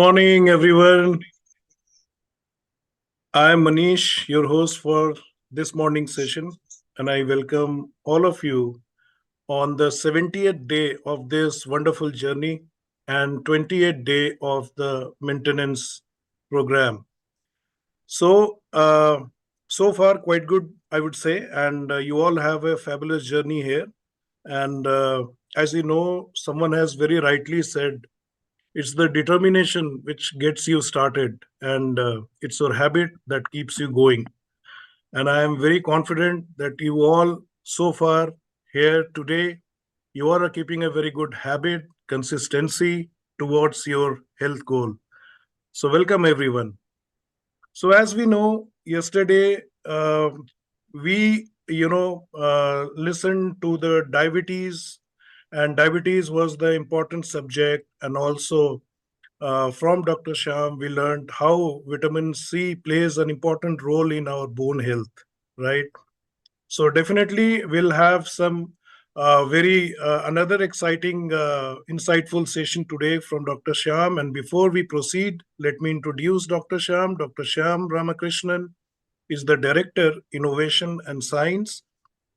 Morning, everyone. I'm Manish, your host for this morning session, and I welcome all of you on the 70th day of this wonderful journey and 28th day of the maintenance program. So far, quite good, I would say, and you all have a fabulous journey here. And as you know, someone has very rightly said, it's the determination which gets you started, and it's your habit that keeps you going. And I am very confident that you all, so far here today, you are keeping a very good habit, consistency towards your health goal. So, welcome everyone. So, as we know, yesterday we listened to the diabetes, and diabetes was the important subject, and also from Dr. Sham, we learned how vitamin C plays an important role in our bone health, right? So definitely we'll have some very another exciting, insightful session today from Dr. Sham. And before we proceed, let me introduce Dr. Sham. Dr. Sham Ramakrishnan is the Director, Innovation and Science,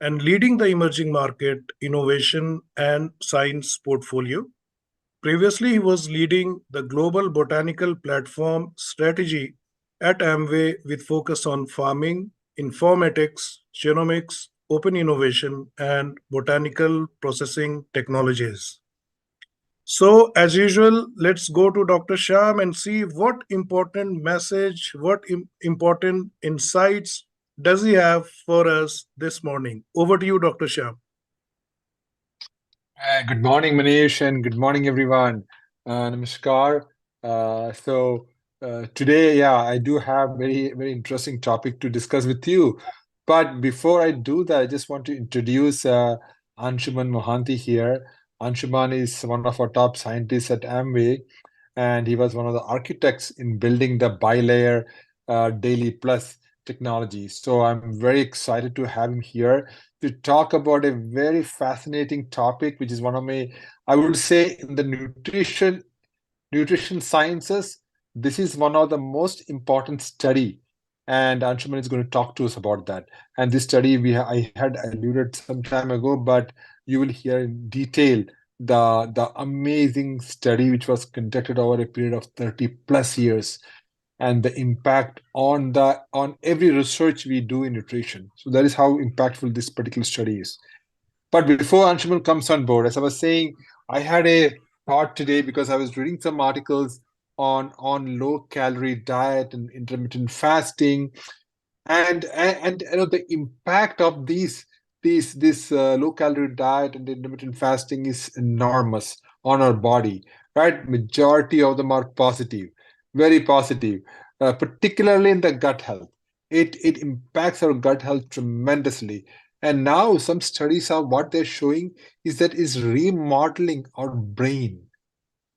and leading the emerging market innovation and science portfolio. Previously, he was leading the global botanical platform strategy at Amway with focus on farming, informatics, genomics, open innovation, and botanical processing technologies. So, as usual, let's go to Dr. Sham and see what important message, important insights does he have for us this morning. Over to you, Dr. Sham. Good morning, Manish, and good morning, everyone. Namaskar. Today, yeah, I do have very interesting topic to discuss with you. But before I do that, I just want to introduce Anshuman Mohanty here. Anshuman is one of our top scientists at Amway, and he was one of the architects in building the bilayer Daily Plus technology. So I'm very excited to have him here to talk about a very fascinating topic, which is one of my, I would say, in the nutrition sciences, this is one of the most important study, and Anshuman is going to talk to us about that. And this study I had alluded some time ago, but you will hear in detail the amazing study which was conducted over a period of 30 plus years and the impact on every research we do in nutrition. So that is how impactful this particular study is. But before Anshuman comes on board, as I was saying, I had a thought today because I was reading some articles on low calorie diet and intermittent fasting, and you know the impact of this low calorie diet and intermittent fasting is enormous on our body, right? Majority of them are positive, very positive, particularly in the gut health. It impacts our gut health tremendously. And now some studies are what they're showing is that is remodeling our brain.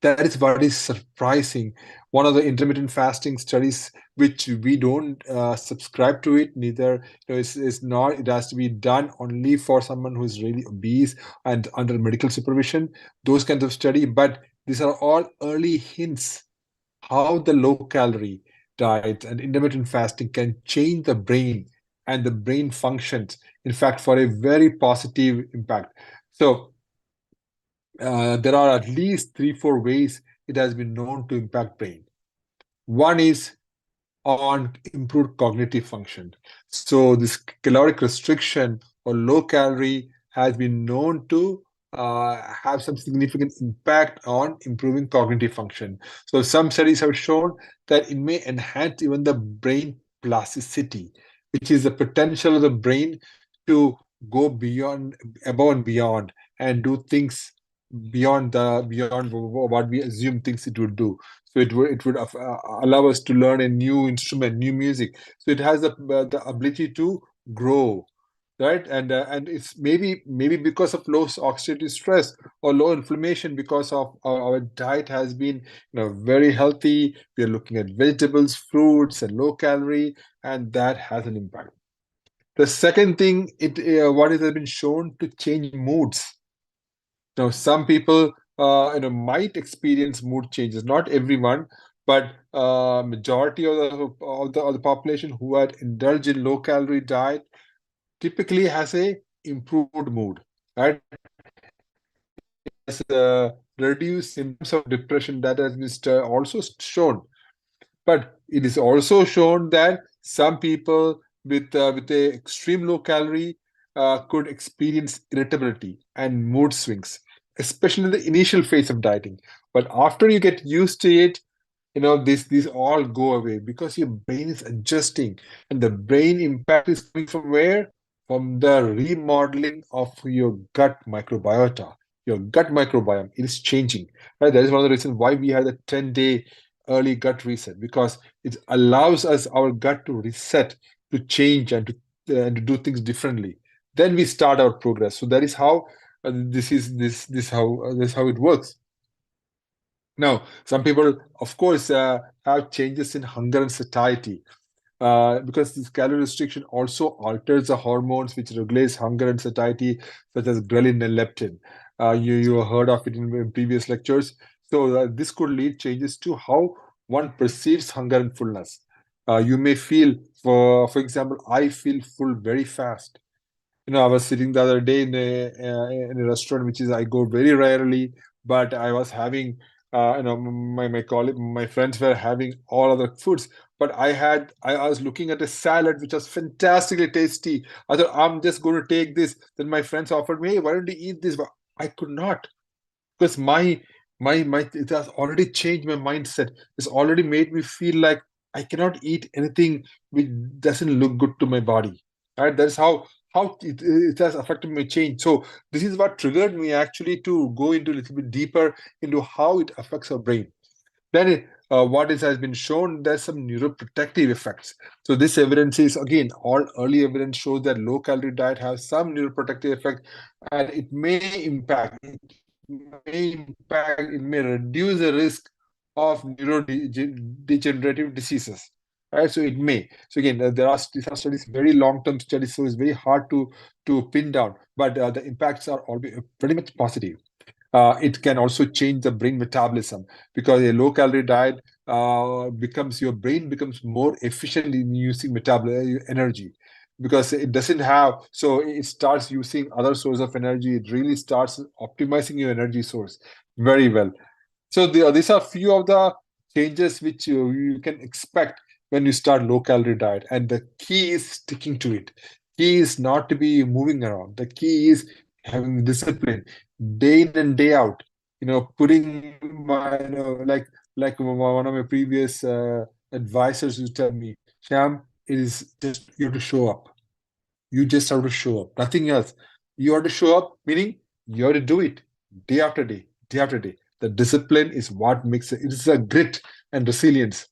That is what is surprising. One of the intermittent fasting studies, which we don't subscribe to it, neither, is not. It has to be done only for someone who is really obese and under medical supervision. Those kinds of study, but these are all early hints how the low calorie diet and intermittent fasting can change the brain and the brain functions. In fact, for a very positive impact. So there are at least three, four ways it has been known to impact brain. One is on improved cognitive function. So this caloric restriction or low calorie has been known to have some significant impact on improving cognitive function. So some studies have shown that it may enhance even the brain plasticity, which is the potential of the brain to go beyond, above and beyond, and do things beyond what we assume things it would do. So it would allow us to learn a new instrument, new music. So it has the ability to grow, right? And it's maybe because of low oxidative stress or low inflammation because of our diet has been very healthy. We are looking at vegetables, fruits, and low calorie, and that has an impact. The second thing, what has been shown to change moods. Now, some people might experience mood changes, not everyone, but majority of the population who had indulged in low calorie diet typically has a improved mood, right? Has reduced symptoms of depression. That has been also shown. But it is also shown that some people with a extreme low calorie could experience irritability and mood swings, especially in the initial phase of dieting. But after you get used to it, these all go away because your brain is adjusting, and the brain impact is coming from where? From the remodeling of your gut microbiota. Your gut microbiome, it is changing, right? That is one of the reasons why we had a 10-day early gut reset, because it allows us, our gut, to reset, to change, and to do things differently. Then we start our progress. So that is how this how it works. Now, some people, of course, have changes in hunger and satiety, because this calorie restriction also alters the hormones which regulates hunger and satiety, such as ghrelin and leptin. You heard of it in previous lectures. So this could lead changes to how one perceives hunger and fullness. You may feel, for example, I feel full very fast. I was sitting the other day in a restaurant, which is I go very rarely, but I was having, my friends were having all other foods, but I was looking at a salad which was fantastically tasty. I thought, I'm just going to take this. Then my friends offered me, hey, why don't you eat this? But I could not, because my it has already changed my mindset. It's already made me feel like I cannot eat anything which doesn't look good to my body. Right? That's how it has affected my change. So this is what triggered me actually to go into a little bit deeper into how it affects our brain. Then what is has been shown, there's some neuroprotective effects. So this evidence is, again, all early evidence shows that low calorie diet has some neuroprotective effect, and it may reduce the risk of neurodegenerative diseases. Right, so it may. So again, these are studies, very long-term studies, so it's very hard to pin down. But the impacts are always pretty much positive. It can also change the brain metabolism, because a low calorie diet becomes your brain becomes more efficient in using metabolic energy, because it doesn't have, so it starts using other source of energy. It really starts optimizing your energy source very well. So these are few of the changes which you can expect when you start low calorie diet, and the key is sticking to it. Key is not to be moving around. The key is having discipline day in and day out. Putting my, like one of my previous advisors used to tell me, Sham, it is just you have to show up. You just have to show up. Nothing else. You have to show up, meaning you have to do it day after day, day after day. The discipline is what makes it. It is a grit and resilience.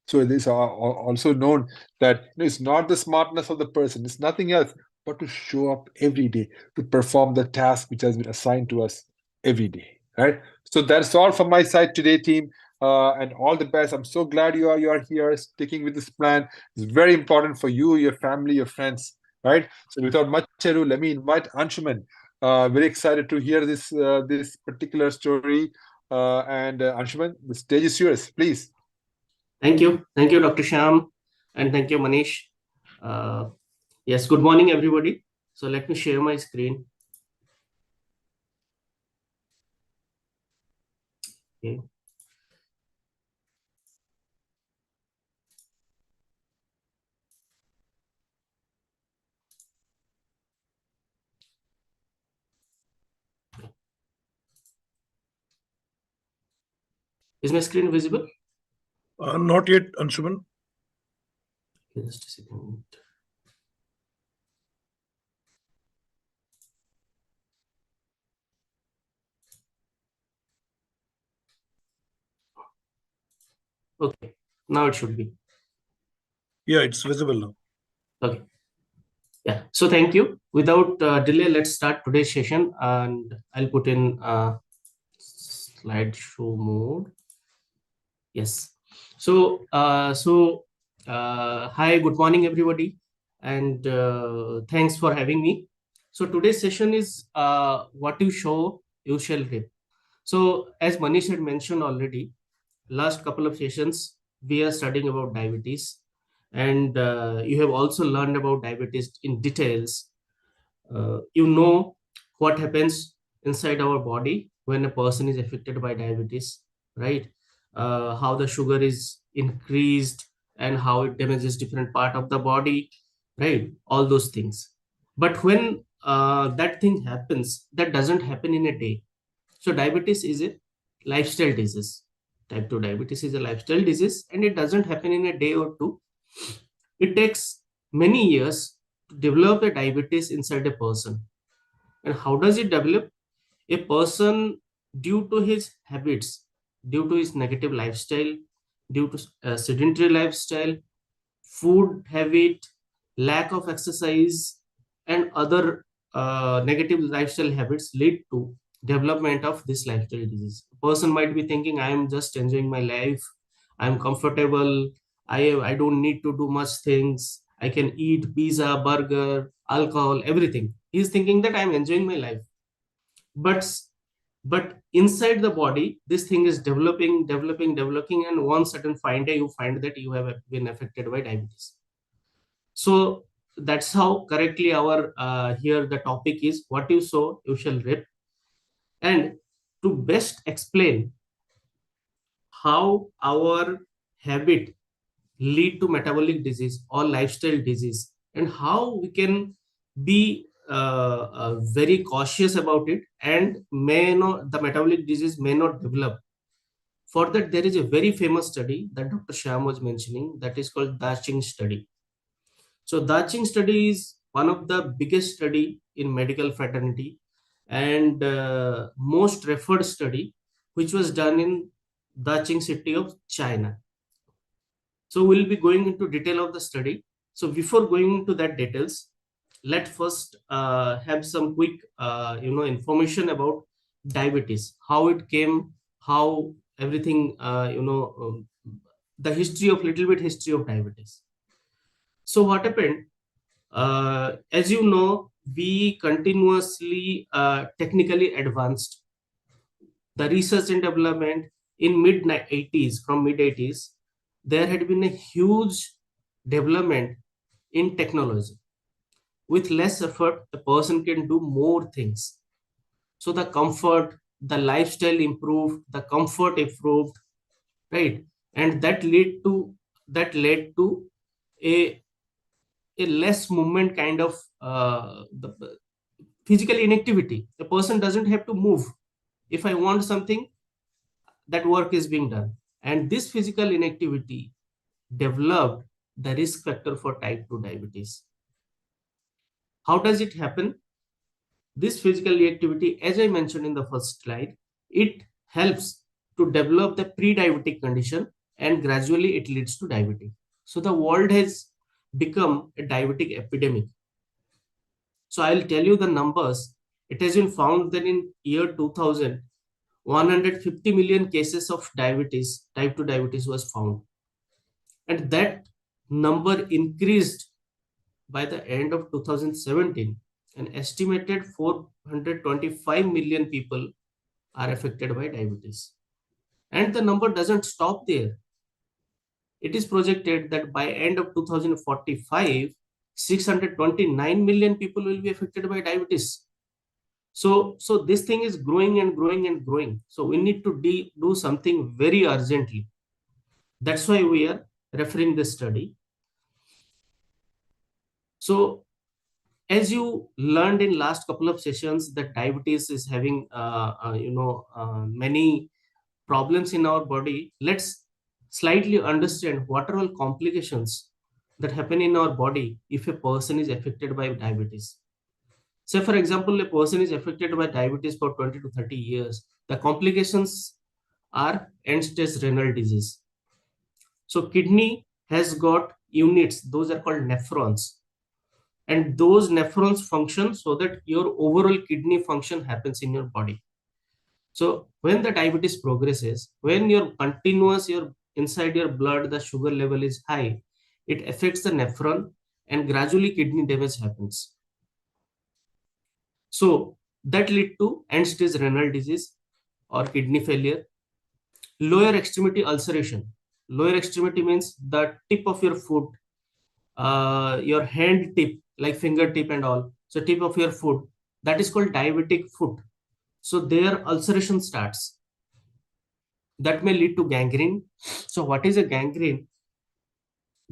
So it is also known that it's not the smartness of the person, it's nothing else but to show up every day, to perform the task which has been assigned to us every day. Right? So that's all from my side today, team. And all the best. I'm so glad you are here sticking with this plan. It's very important for you, your family, your friends. Right? So without much ado, let me invite Anshuman. Very excited to hear this particular story. And Anshuman, the stage is yours, please. Thank you, Dr. Sham, and thank you, Manish. Uh, yes, good morning, everybody. So let me share my screen. Okay. Is my screen visible? Not yet, Anshuman. Just a second. Okay, now it should be. Yeah, it's visible now. Okay. Yeah. So thank you. Without delay, let's start today's session, and I'll put in slideshow mode. Yes. Hi, good morning, everybody, and thanks for having me. So today's session is what you show, you shall reap. So as Manish had mentioned already, last couple of sessions, we are studying about diabetes, and you have also learned about diabetes in details. You know what happens inside our body when a person is affected by diabetes, right? How the sugar is increased and how it damages different part of the body, right? All those things. But when that thing happens, that doesn't happen in a day. So diabetes is a lifestyle disease. Type 2 diabetes is a lifestyle disease, and it doesn't happen in a day or two. It takes many years to develop a diabetes inside a person. And how does it develop? A person, due to his habits, due to his negative lifestyle, due to sedentary lifestyle, food habit, lack of exercise, and other negative lifestyle habits lead to development of this lifestyle disease. A person might be thinking, I am just enjoying my life, I am comfortable, I don't need to do much things, I can eat pizza, burger, alcohol, everything. He's thinking that I am enjoying my life. But inside the body, this thing is developing, and one certain fine day you find that you have been affected by diabetes. So that's how correctly our here the topic is, what you sow you shall reap. And to best explain how our habit lead to metabolic disease or lifestyle disease, and how we can be very cautious about it, and may not, the metabolic disease may not develop. For that, there is a very famous study that Dr. Sham was mentioning, that is called the Qing study. So the Qing study is one of the biggest study in medical fraternity, and most referred study, which was done in the Qing city of China. So we'll be going into detail of the study. So before going into that details, let first have some quick information about diabetes, how it came, how everything, the history of, little bit history of diabetes. So what happened, as you know, we continuously technically advanced the research and development. In mid 80s, from mid 80s, there had been a huge development in technology. With less effort, the person can do more things. So the comfort, the lifestyle improved, the comfort improved, right? And that led to a less movement kind of the physical inactivity. The person doesn't have to move. If I want something, that work is being done. And this physical inactivity developed the risk factor for type 2 diabetes. How does it happen? This physical activity, as I mentioned in the first slide, it helps to develop the pre-diabetic condition, and gradually it leads to diabetes. So the world has become a diabetic epidemic. So I'll tell you the numbers. It has been found that in year 2000, 150 million cases of diabetes, type 2 diabetes was found. And that number increased by the end of 2017. An estimated 425 million people are affected by diabetes. And the number doesn't stop there. It is projected that by end of 2045, 629 million people will be affected by diabetes. So this thing is growing and growing and growing. So we need to do something very urgently. That's why we are referring this study. So as you learned in last couple of sessions, that diabetes is having many problems in our body. Let's slightly understand what are all complications that happen in our body if a person is affected by diabetes. Say for example, a person is affected by diabetes for 20 to 30 years. The complications are end stage renal disease. So kidney has got units, those are called nephrons, and those nephrons function so that your overall kidney function happens in your body. So when the diabetes progresses, when your inside your blood the sugar level is high, it affects the nephron, and gradually kidney damage happens. So that lead to end stage renal disease or kidney failure. Lower extremity ulceration. Lower extremity means the tip of your foot, your hand tip, like fingertip and all. So tip of your foot, that is called diabetic foot. So there ulceration starts. That may lead to gangrene. So what is a gangrene?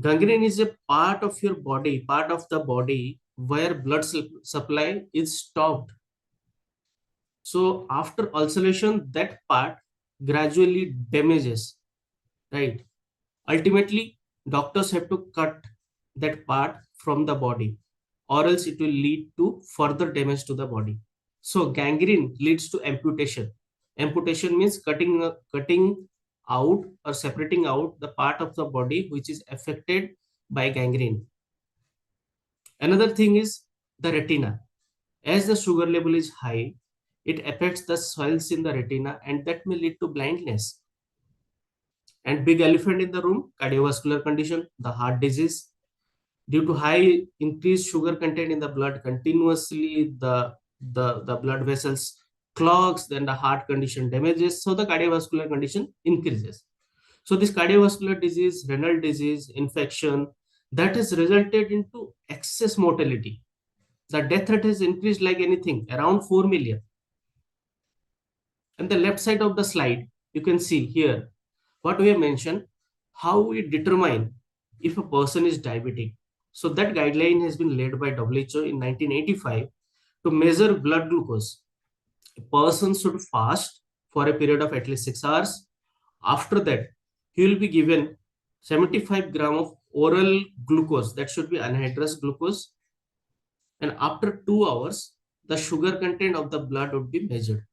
Gangrene is a part of your body, part of the body where blood supply is stopped. So after ulceration, that part gradually damages, right? Ultimately, doctors have to cut that part from the body, or else it will lead to further damage to the body. So gangrene leads to amputation. Amputation means cutting out or separating out the part of the body which is affected by gangrene. Another thing is the retina. As the sugar level is high, it affects the cells in the retina, and that may lead to blindness. And big elephant in the room, cardiovascular condition, the heart disease. Due to high increased sugar content in the blood, continuously the blood vessels clogs, then the heart condition damages, so the cardiovascular condition increases. So this cardiovascular disease, renal disease, infection, that has resulted into excess mortality. The death rate has increased like anything, around 4 million. And the left side of the slide, you can see here what we have mentioned, how we determine if a person is diabetic. So that guideline has been laid by WHO in 1985 to measure blood glucose. A person should fast for a period of at least 6 hours. After that, he will be given 75 gram of oral glucose, that should be anhydrous glucose. And after 2 hours, the sugar content of the blood would be measured.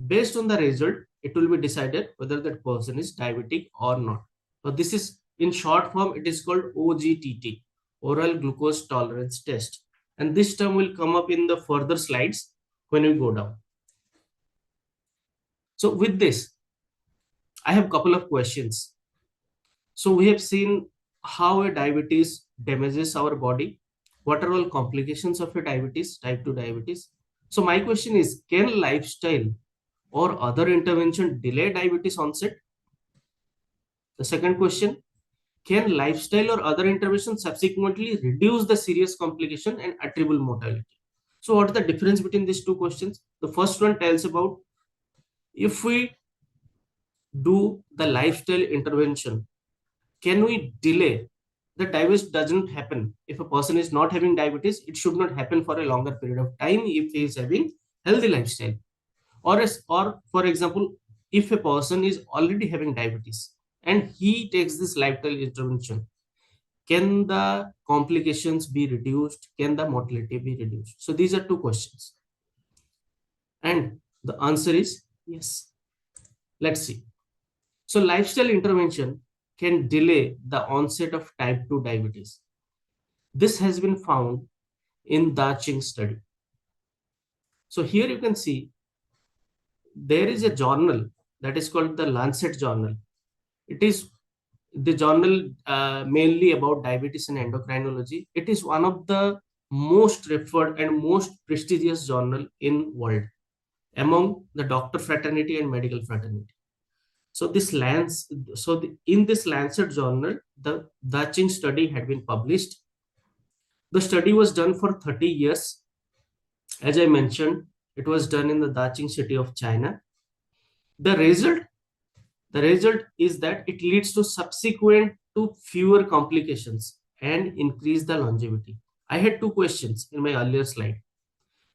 Based on the result, it will be decided whether that person is diabetic or not. So this is, in short form, it is called OGTT, oral glucose tolerance test. And this term will come up in the further slides when we go down. So with this, I have a couple of questions. So we have seen how a diabetes damages our body. What are all complications of a diabetes, type 2 diabetes? So my question is, can lifestyle or other intervention delay diabetes onset? The second question, can lifestyle or other intervention subsequently reduce the serious complication and attributable mortality? So what is the difference between these two questions? The first one tells about if we do the lifestyle intervention, can we delay the diabetes? Doesn't happen. If a person is not having diabetes, it should not happen for a longer period of time if he is having healthy lifestyle. Or for example, if a person is already having diabetes and he takes this lifestyle intervention, can the complications be reduced? Can the mortality be reduced? So these are two questions. And the answer is yes. Let's see. So lifestyle intervention can delay the onset of type 2 diabetes. This has been found in the Qing study. So here you can see there is a journal that is called the Lancet journal. It is the journal mainly about diabetes and endocrinology. It is one of the most referred and most prestigious journal in world among the doctor fraternity and medical fraternity. So in this Lancet journal, the Qing study had been published. The study was done for 30 years. As I mentioned, it was done in the Daqing city of China. The result is that it leads to subsequent to fewer complications and increase the longevity. I had two questions in my earlier slide.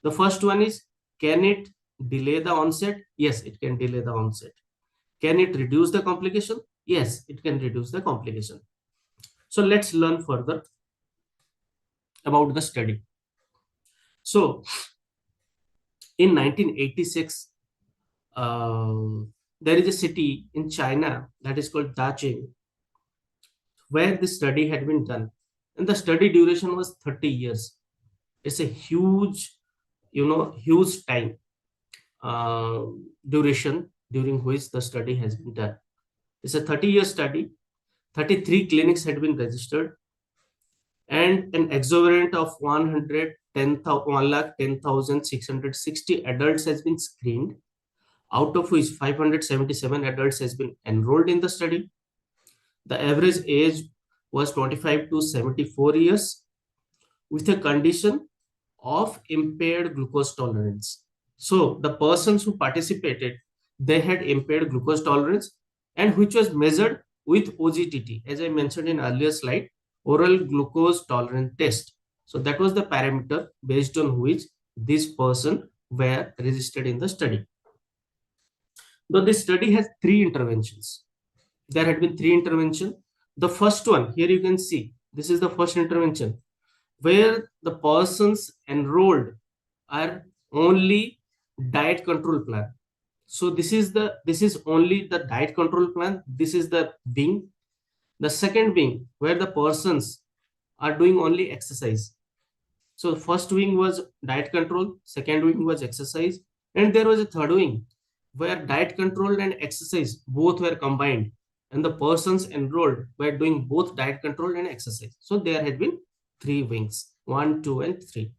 The first one is, can it delay the onset? Yes, it can delay the onset. Can it reduce the complication? Yes, it can reduce the complication. So let's learn further about the study. So in 1986, there is a city in China that is called Daqing, where this study had been done. And the study duration was 30 years. It's a huge, huge time duration during which the study has been done. It's a 30-year study. 33 clinics had been registered, and an exorbitant of 110,660 adults has been screened. out of which 577 adults has been enrolled in the study. The average age was 25 to 74 years with a condition of impaired glucose tolerance. So the persons who participated, they had impaired glucose tolerance, and which was measured with OGTT, as I mentioned in earlier slide, oral glucose tolerance test. So that was the parameter based on which this person were registered in the study. Though this study has 3 interventions. There had been 3 interventions. The first one, here you can see, this is the first intervention where the persons enrolled are only diet control plan. So this is only the diet control plan. This is the wing. The second wing where the persons are doing only exercise. So the first wing was diet control, second wing was exercise, and there was a third wing where diet control and exercise both were combined, and the persons enrolled were doing both diet control and exercise. So there had been 3 wings, 1, 2, and 3.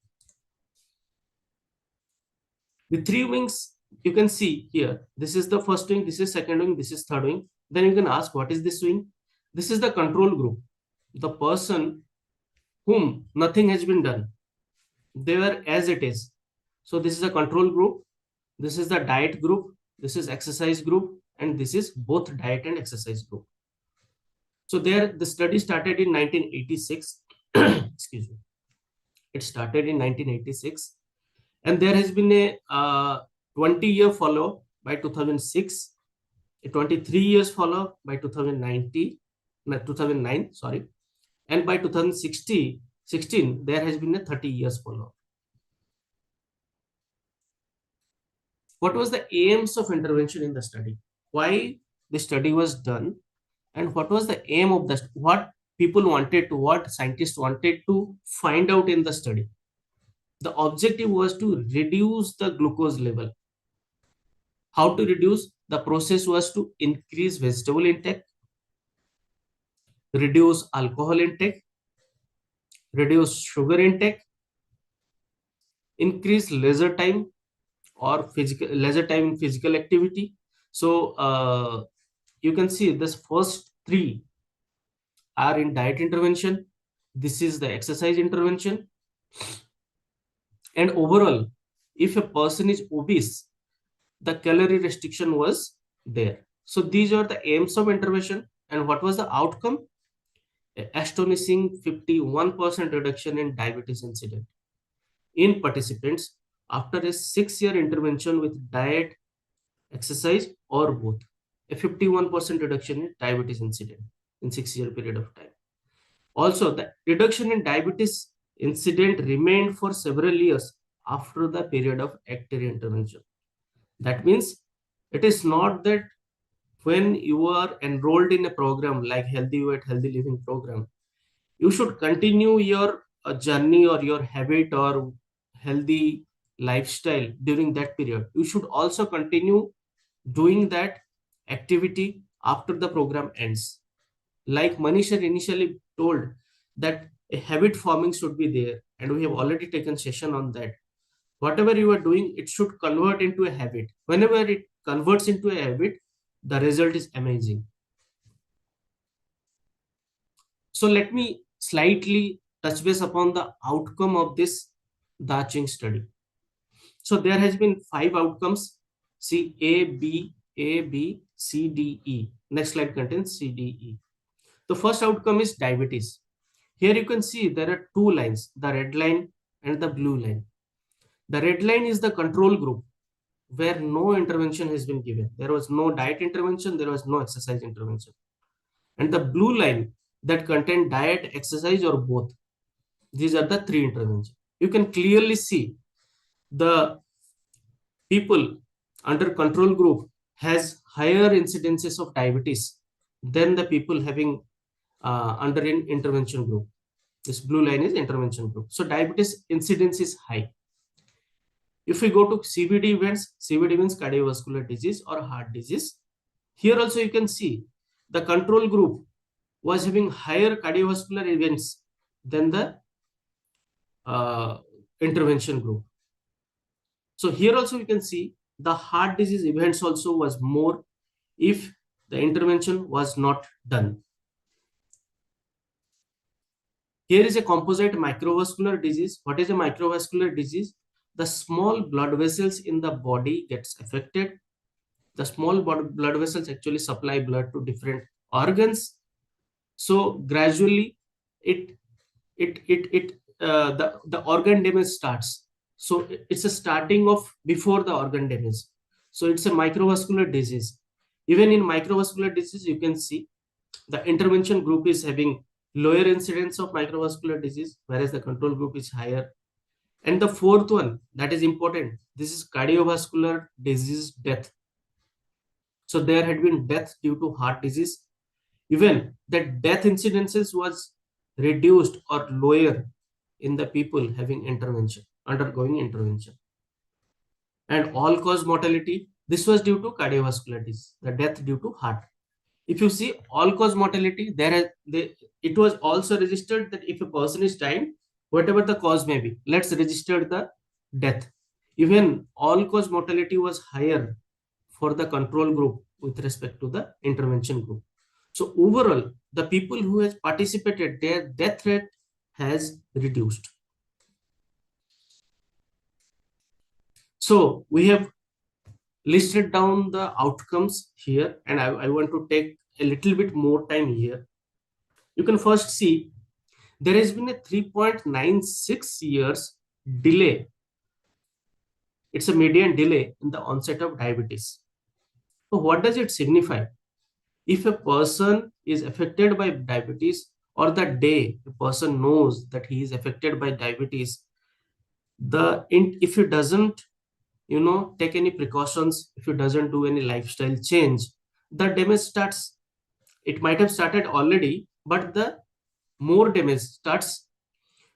The 3 wings you can see here. This is the first wing, this is second wing, this is third wing. Then you can ask, what is this wing? This is the control group. The person whom nothing has been done, they were as it is. So this is a control group, this is the diet group, this is exercise group, and this is both diet and exercise group. So there the study started in 1986. Excuse me. It started in 1986, and there has been a 20-year follow by 2006, a 23 years follow by 2009, sorry, and by 2016 there has been a 30 years follow. What was the aims of intervention in the study? Why the study was done, and what was the aim of what people wanted to, what scientists wanted to find out in the study? The objective was to reduce the glucose level. How to reduce? The process was to increase vegetable intake, reduce alcohol intake, reduce sugar intake, increase leisure time or leisure time in physical activity. So you can see this first 3 are in diet intervention. This is the exercise intervention. And overall, if a person is obese, the calorie restriction was there. So these are the aims of intervention. And what was the outcome? An astonishing 51% reduction in diabetes incidence in participants after a 6-year intervention with diet, exercise, or both. A 51% reduction in diabetes incidence in 6-year period of time. Also, the reduction in diabetes incident remained for several years after the period of active intervention. That means it is not that when you are enrolled in a program like Healthy Weight, Healthy Living program, you should continue your journey or your habit or healthy lifestyle during that period. You should also continue doing that activity after the program ends. Like Manish had initially told that a habit forming should be there, and we have already taken session on that. Whatever you are doing, it should convert into a habit. Whenever it converts into a habit, the result is amazing. So let me slightly touch base upon the outcome of this Qing study. So there has been 5 outcomes. See A, B, C, D, E. Next slide contains C, D, E. The first outcome is diabetes. Here you can see there are 2 lines, the red line and the blue line. The red line is the control group where no intervention has been given. There was no diet intervention, there was no exercise intervention. And the blue line that contain diet, exercise, or both. These are the 3 interventions. You can clearly see the people under control group has higher incidences of diabetes than the people having under an intervention group. This blue line is intervention group. So diabetes incidence is high. If we go to CVD events, CVD means cardiovascular disease or heart disease. Here also you can see the control group was having higher cardiovascular events than the intervention group. So here also you can see the heart disease events also was more if the intervention was not done. Here is a composite microvascular disease. What is a microvascular disease? The small blood vessels in the body gets affected. The small blood vessels actually supply blood to different organs. So gradually, the organ damage starts. So it's a starting of before the organ damage. So it's a microvascular disease. Even in microvascular disease, you can see the intervention group is having lower incidence of microvascular disease, whereas the control group is higher. And the fourth one that is important, this is cardiovascular disease death. So there had been death due to heart disease. Even the death incidences was reduced or lower in the people having intervention, undergoing intervention. And all cause mortality, this was due to cardiovascular disease, the death due to heart. If you see all cause mortality, it was also registered that if a person is dying, whatever the cause may be, let's register the death. Even all cause mortality was higher for the control group with respect to the intervention group. So overall, the people who has participated, their death rate has reduced. So we have listed down the outcomes here, and I want to take a little bit more time here. You can first see there has been a 3.96 years delay. It's a median delay in the onset of diabetes. So what does it signify? If a person is affected by diabetes, or the day a person knows that he is affected by diabetes, if he doesn't take any precautions, if he doesn't do any lifestyle change, the damage starts. It might have started already, but the more damage starts.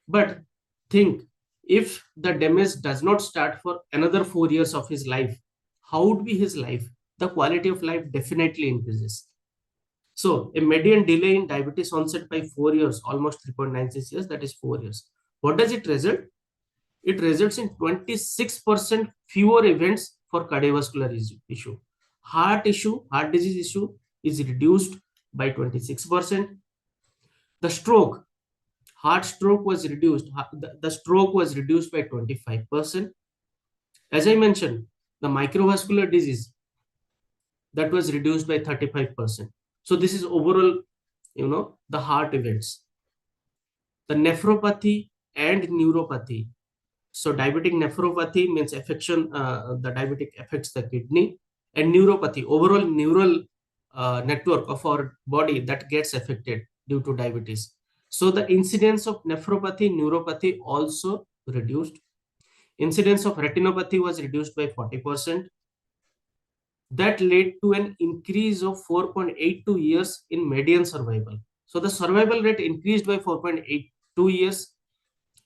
But think, if the damage does not start for another 4 years of his life, how would be his life? The quality of life definitely increases. So a median delay in diabetes onset by 4 years, almost 3.96 years, that is 4 years. What does it result? It results in 26% fewer events for cardiovascular issue. Heart disease issue is reduced by 26%. The heart stroke was reduced. The stroke was reduced by 25%. As I mentioned, the microvascular disease, that was reduced by 35%. So this is overall, the heart events. The nephropathy and neuropathy. So diabetic nephropathy means affection, the diabetic affects the kidney, and neuropathy, overall neural network of our body that gets affected due to diabetes. So the incidence of nephropathy, neuropathy also reduced. Incidence of retinopathy was reduced by 40%. That led to an increase of 4.82 years in median survival. So the survival rate increased by 4.82 years,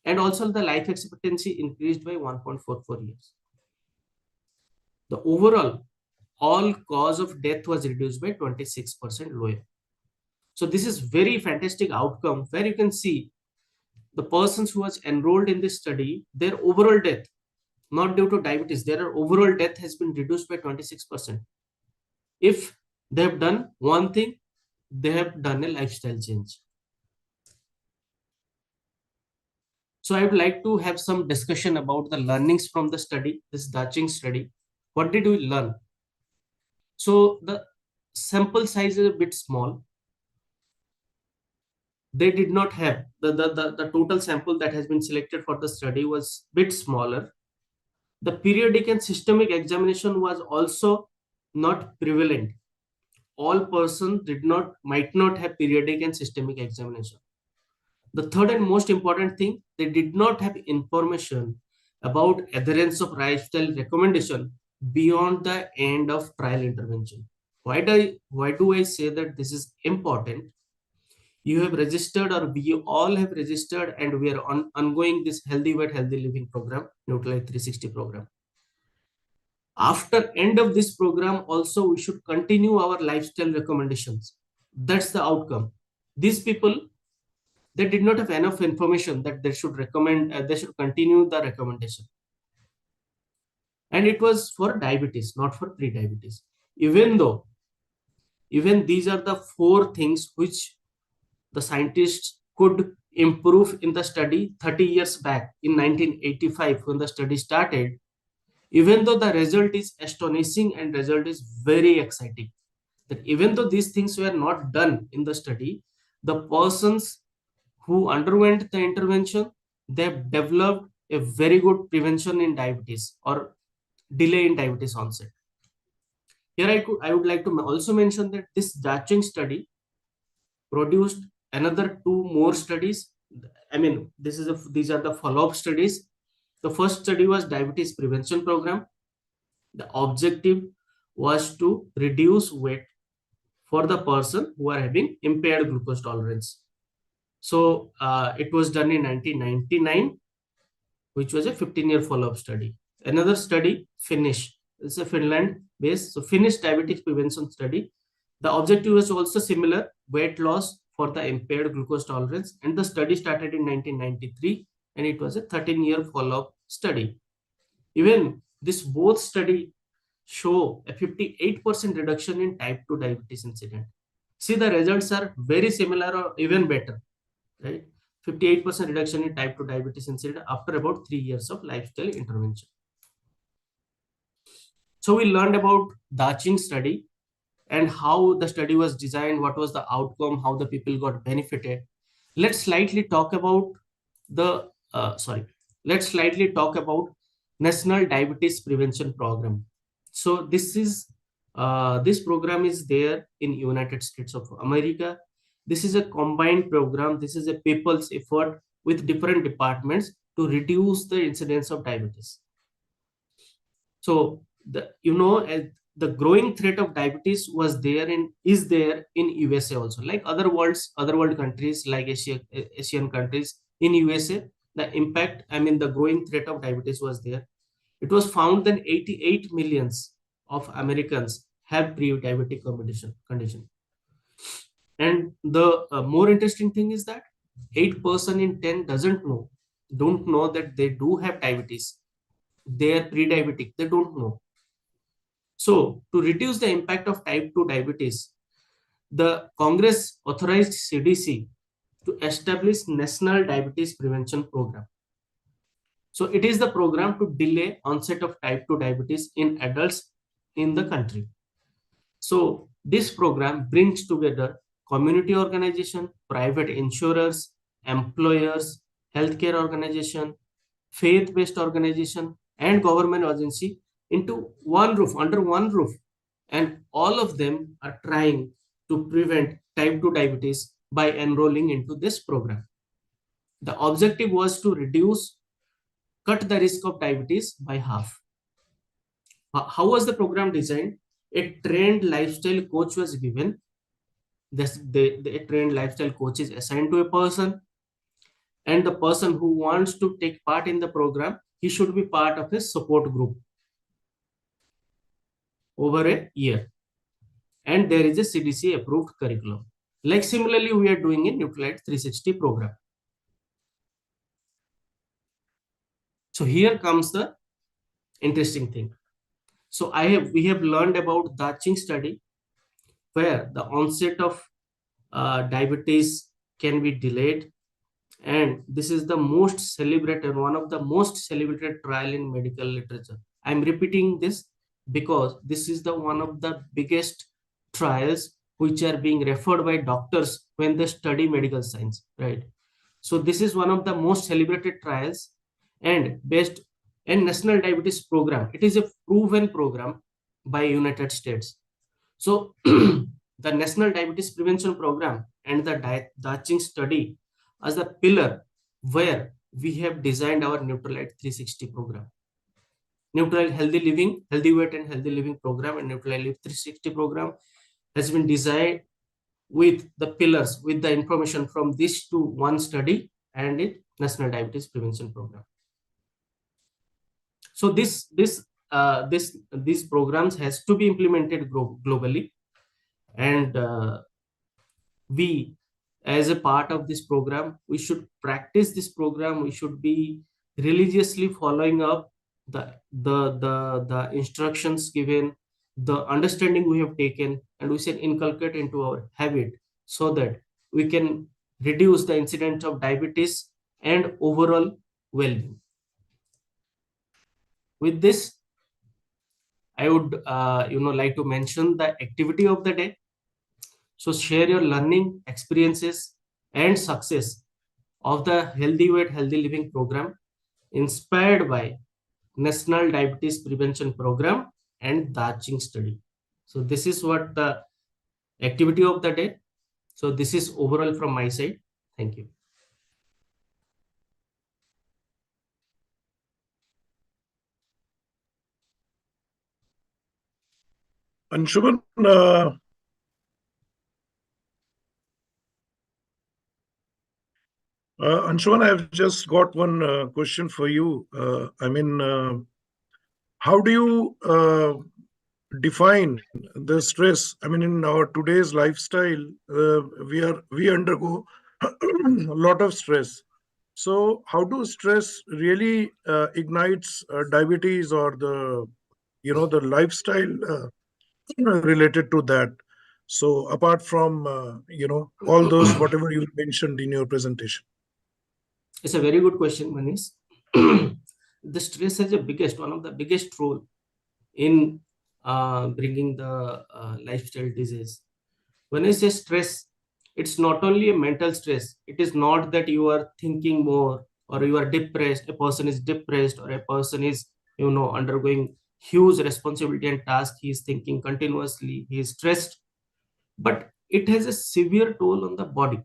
and also the life expectancy increased by 1.44 years. The overall all cause of death was reduced by 26% lower. So this is very fantastic outcome, where you can see the persons who was enrolled in this study, their overall death, not due to diabetes, their overall death has been reduced by 26%. If they have done one thing, they have done a lifestyle change. So I would like to have some discussion about the learnings from the study, this Qing study. What did we learn? So the sample size is a bit small. They did not have the total sample that has been selected for the study was a bit smaller. The periodic and systemic examination was also not prevalent. All persons might not have periodic and systemic examination. The third and most important thing, they did not have information about adherence of lifestyle recommendation beyond the end of trial intervention. Why do I say that this is important? You have registered, or we all have registered, and we are ongoing this healthy weight, healthy living program, Nutrilite 360 program. After end of this program, also we should continue our lifestyle recommendations. That's the outcome. These people, they did not have enough information that they should continue the recommendation. and it was for diabetes, not for pre-diabetes. Even these are the four things which the scientists could improve in the study 30 years back in 1985 when the study started. Even though the result is astonishing and result is very exciting, that even though these things were not done in the study, the persons who underwent the intervention, they've developed a very good prevention in diabetes or delay in diabetes onset. Here I would like to also mention that this Dacheng study produced another two more studies. I mean, these are the follow-up studies. The first study was diabetes prevention program. The objective was to reduce weight for the person who are having impaired glucose tolerance. So it was done in 1999, which was a 15-year follow-up study. Another study, Finnish. It's a Finland-based, so Finnish diabetes prevention study. The objective was also similar, weight loss for the impaired glucose tolerance, and the study started in 1993, and it was a 13-year follow-up study. Even this both study show a 58% reduction in type 2 diabetes incident. See, the results are very similar or even better, right? 58% reduction in type 2 diabetes incident after about 3 years of lifestyle intervention. So we learned about Daching study and how the study was designed, what was the outcome, how the people got benefited. Let's slightly talk about the let's slightly talk about National Diabetes Prevention Program. So this program is there in United States of America. This is a combined program. This is a people's effort with different departments to reduce the incidence of diabetes. So the growing threat of diabetes is there in USA also, like other world countries like Asian countries. In USA, the impact, I mean, the growing threat of diabetes was there. It was found that 88 millions of Americans have pre-diabetic condition. And the more interesting thing is that 8% in 10 don't know that they do have diabetes. They are pre-diabetic. They don't know. So, to reduce the impact of type 2 diabetes, the Congress authorized CDC to establish National Diabetes Prevention Program. So, it is the program to delay onset of type 2 diabetes in adults in the country. So, this program brings together community organization, private insurers, employers, healthcare organization, faith-based organization, and government agency into one roof, under one roof, and all of them are trying to prevent type 2 diabetes by enrolling into this program. The objective was to cut the risk of diabetes by half. How was the program designed? A trained lifestyle coach was given. A trained lifestyle coach is assigned to a person, and the person who wants to take part in the program, he should be part of a support group over a year, and there is a CDC approved curriculum. Like similarly, we are doing in Nucleate 360 program. So here comes the interesting thing. So we have learned about the Qing study, where the onset of diabetes can be delayed, and this is the most celebrated, one of the most celebrated trial in medical literature. I'm repeating this because this is the one of the biggest trials which are being referred by doctors when they study medical science, right? So this is one of the most celebrated trials, and based in National Diabetes Program, it is a proven program by United States. So the National Diabetes Prevention Program and the Daching study as the pillar where we have designed our Nutralite 360 program. Nutralite Healthy Weight and Healthy Living program and Nutralite 360 program has been designed with the pillars, with the information from this to one study and it National Diabetes Prevention Program. So these programs has to be implemented globally, and we, as a part of this program, we should practice this program. We should be religiously following up the instructions given, the understanding we have taken, and we should inculcate into our habit so that we can reduce the incidence of diabetes and overall well-being. With this, I would like to mention the activity of the day. So share your learning experiences and success of the Healthy Weight Healthy Living program inspired by National Diabetes Prevention Program and the Qing Study. So this is what the activity of the day. So this is overall from my side. Thank you. Anshuman, Anshuman, I've just got one question for you. How do you define the stress? I mean, in our today's lifestyle, we undergo a lot of stress. So, how do stress really ignites diabetes or the lifestyle related to that? So, apart from all those whatever you mentioned in your presentation. It's a very good question, Manish. The stress has one of the biggest role in bringing the lifestyle disease. When I say stress, it's not only a mental stress. It is not that you are thinking more or you are depressed. A person is depressed or a person is undergoing huge responsibility and task. He is thinking continuously. He is stressed, but it has a severe toll on the body.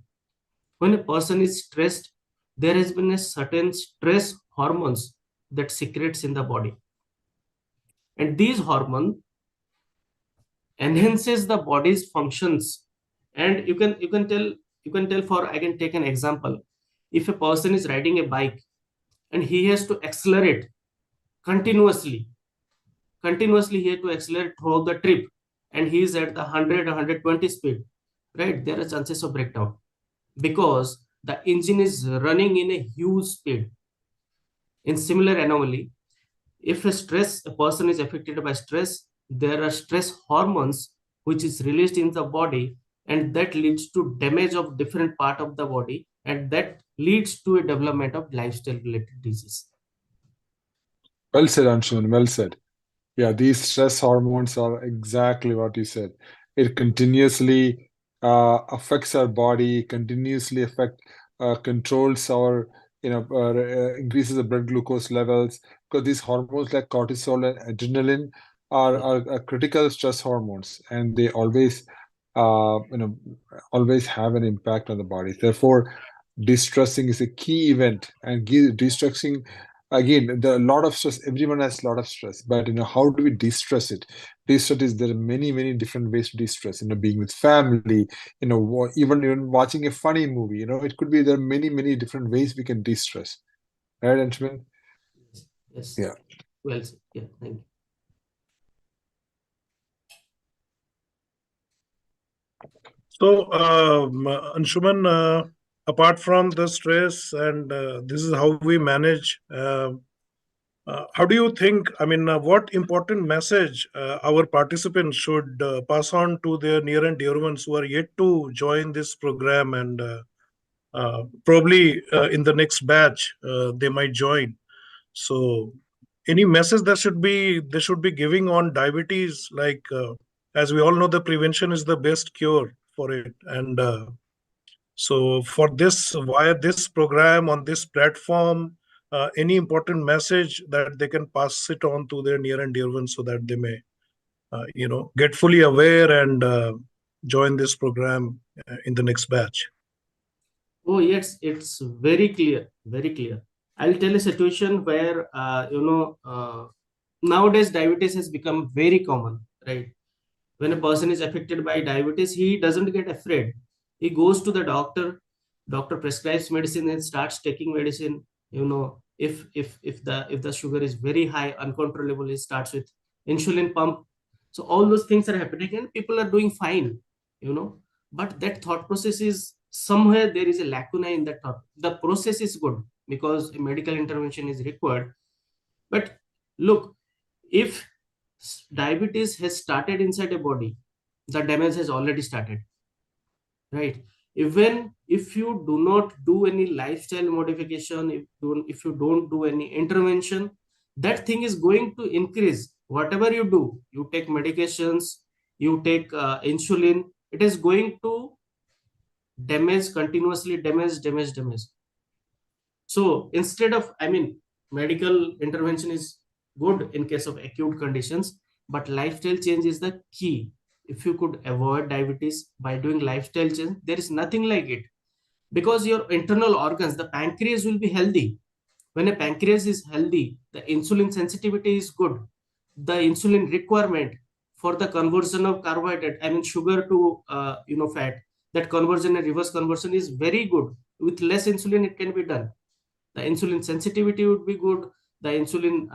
When a person is stressed, there has been a certain stress hormones that secretes in the body, and these hormones enhances the body's functions. And you can tell for, I can take an example. If a person is riding a bike and he has to accelerate continuously, he has to accelerate throughout the trip, and he is at the 100 or 120 speed, right? There are chances of breakdown because the engine is running in a huge speed. In similar anomaly, if a person is affected by stress, there are stress hormones which is released in the body, and that leads to damage of different part of the body, and that leads to a development of lifestyle related disease. Well said, Anshuman. Well said. Yeah, these stress hormones are exactly what you said. It continuously affects our body, continuously controls our, increases the blood glucose levels, because these hormones like cortisol and adrenaline are critical stress hormones, and they always have an impact on the body. Therefore, distressing is a key event, and distressing, again, a lot of stress. Everyone has a lot of stress, but how do we de-stress it? De-stress is, there are many different ways to de-stress. Being with family, even watching a funny movie. It could be, there are many different ways we can de-stress. Right, Anshuman? Yes. Yeah. Well said. Yeah, thank you. So, Anshuman, apart from the stress, and this is how we manage. How do you think? I mean, what important message our participants should pass on to their near and dear ones who are yet to join this program, and probably in the next batch they might join. So, any message that they should be giving on diabetes? Like, as we all know, the prevention is the best cure for it, and so for this, via this program on this platform, any important message that they can pass it on to their near and dear ones so that they may, get fully aware and join this program in the next batch. Oh yes, it's very clear, very clear. I'll tell a situation where nowadays diabetes has become very common, right? When a person is affected by diabetes, he doesn't get afraid. He goes to the doctor. Doctor prescribes medicine and starts taking medicine. If the sugar is very high, uncontrollable, he starts with insulin pump. So all those things are happening and people are doing fine. you know but that thought process is somewhere, there is a lacuna in that thought. The process is good because a medical intervention is required, but Look, if diabetes has started inside a body, the damage has already started, right? Even if you do not do any lifestyle modification, if you don't do any intervention, that thing is going to increase. Whatever you do, you take medications, you take insulin, it is going to damage continuously, damage. So instead of, I mean, medical intervention is good in case of acute conditions, but lifestyle change is the key. If you could avoid diabetes by doing lifestyle change, there is nothing like it, because your internal organs, the pancreas will be healthy. When a pancreas is healthy, the insulin sensitivity is good. The insulin requirement for the conversion of carbohydrate, I mean sugar to fat, that conversion and reverse conversion is very good. With less insulin, it can be done. The insulin sensitivity would be good. The insulin,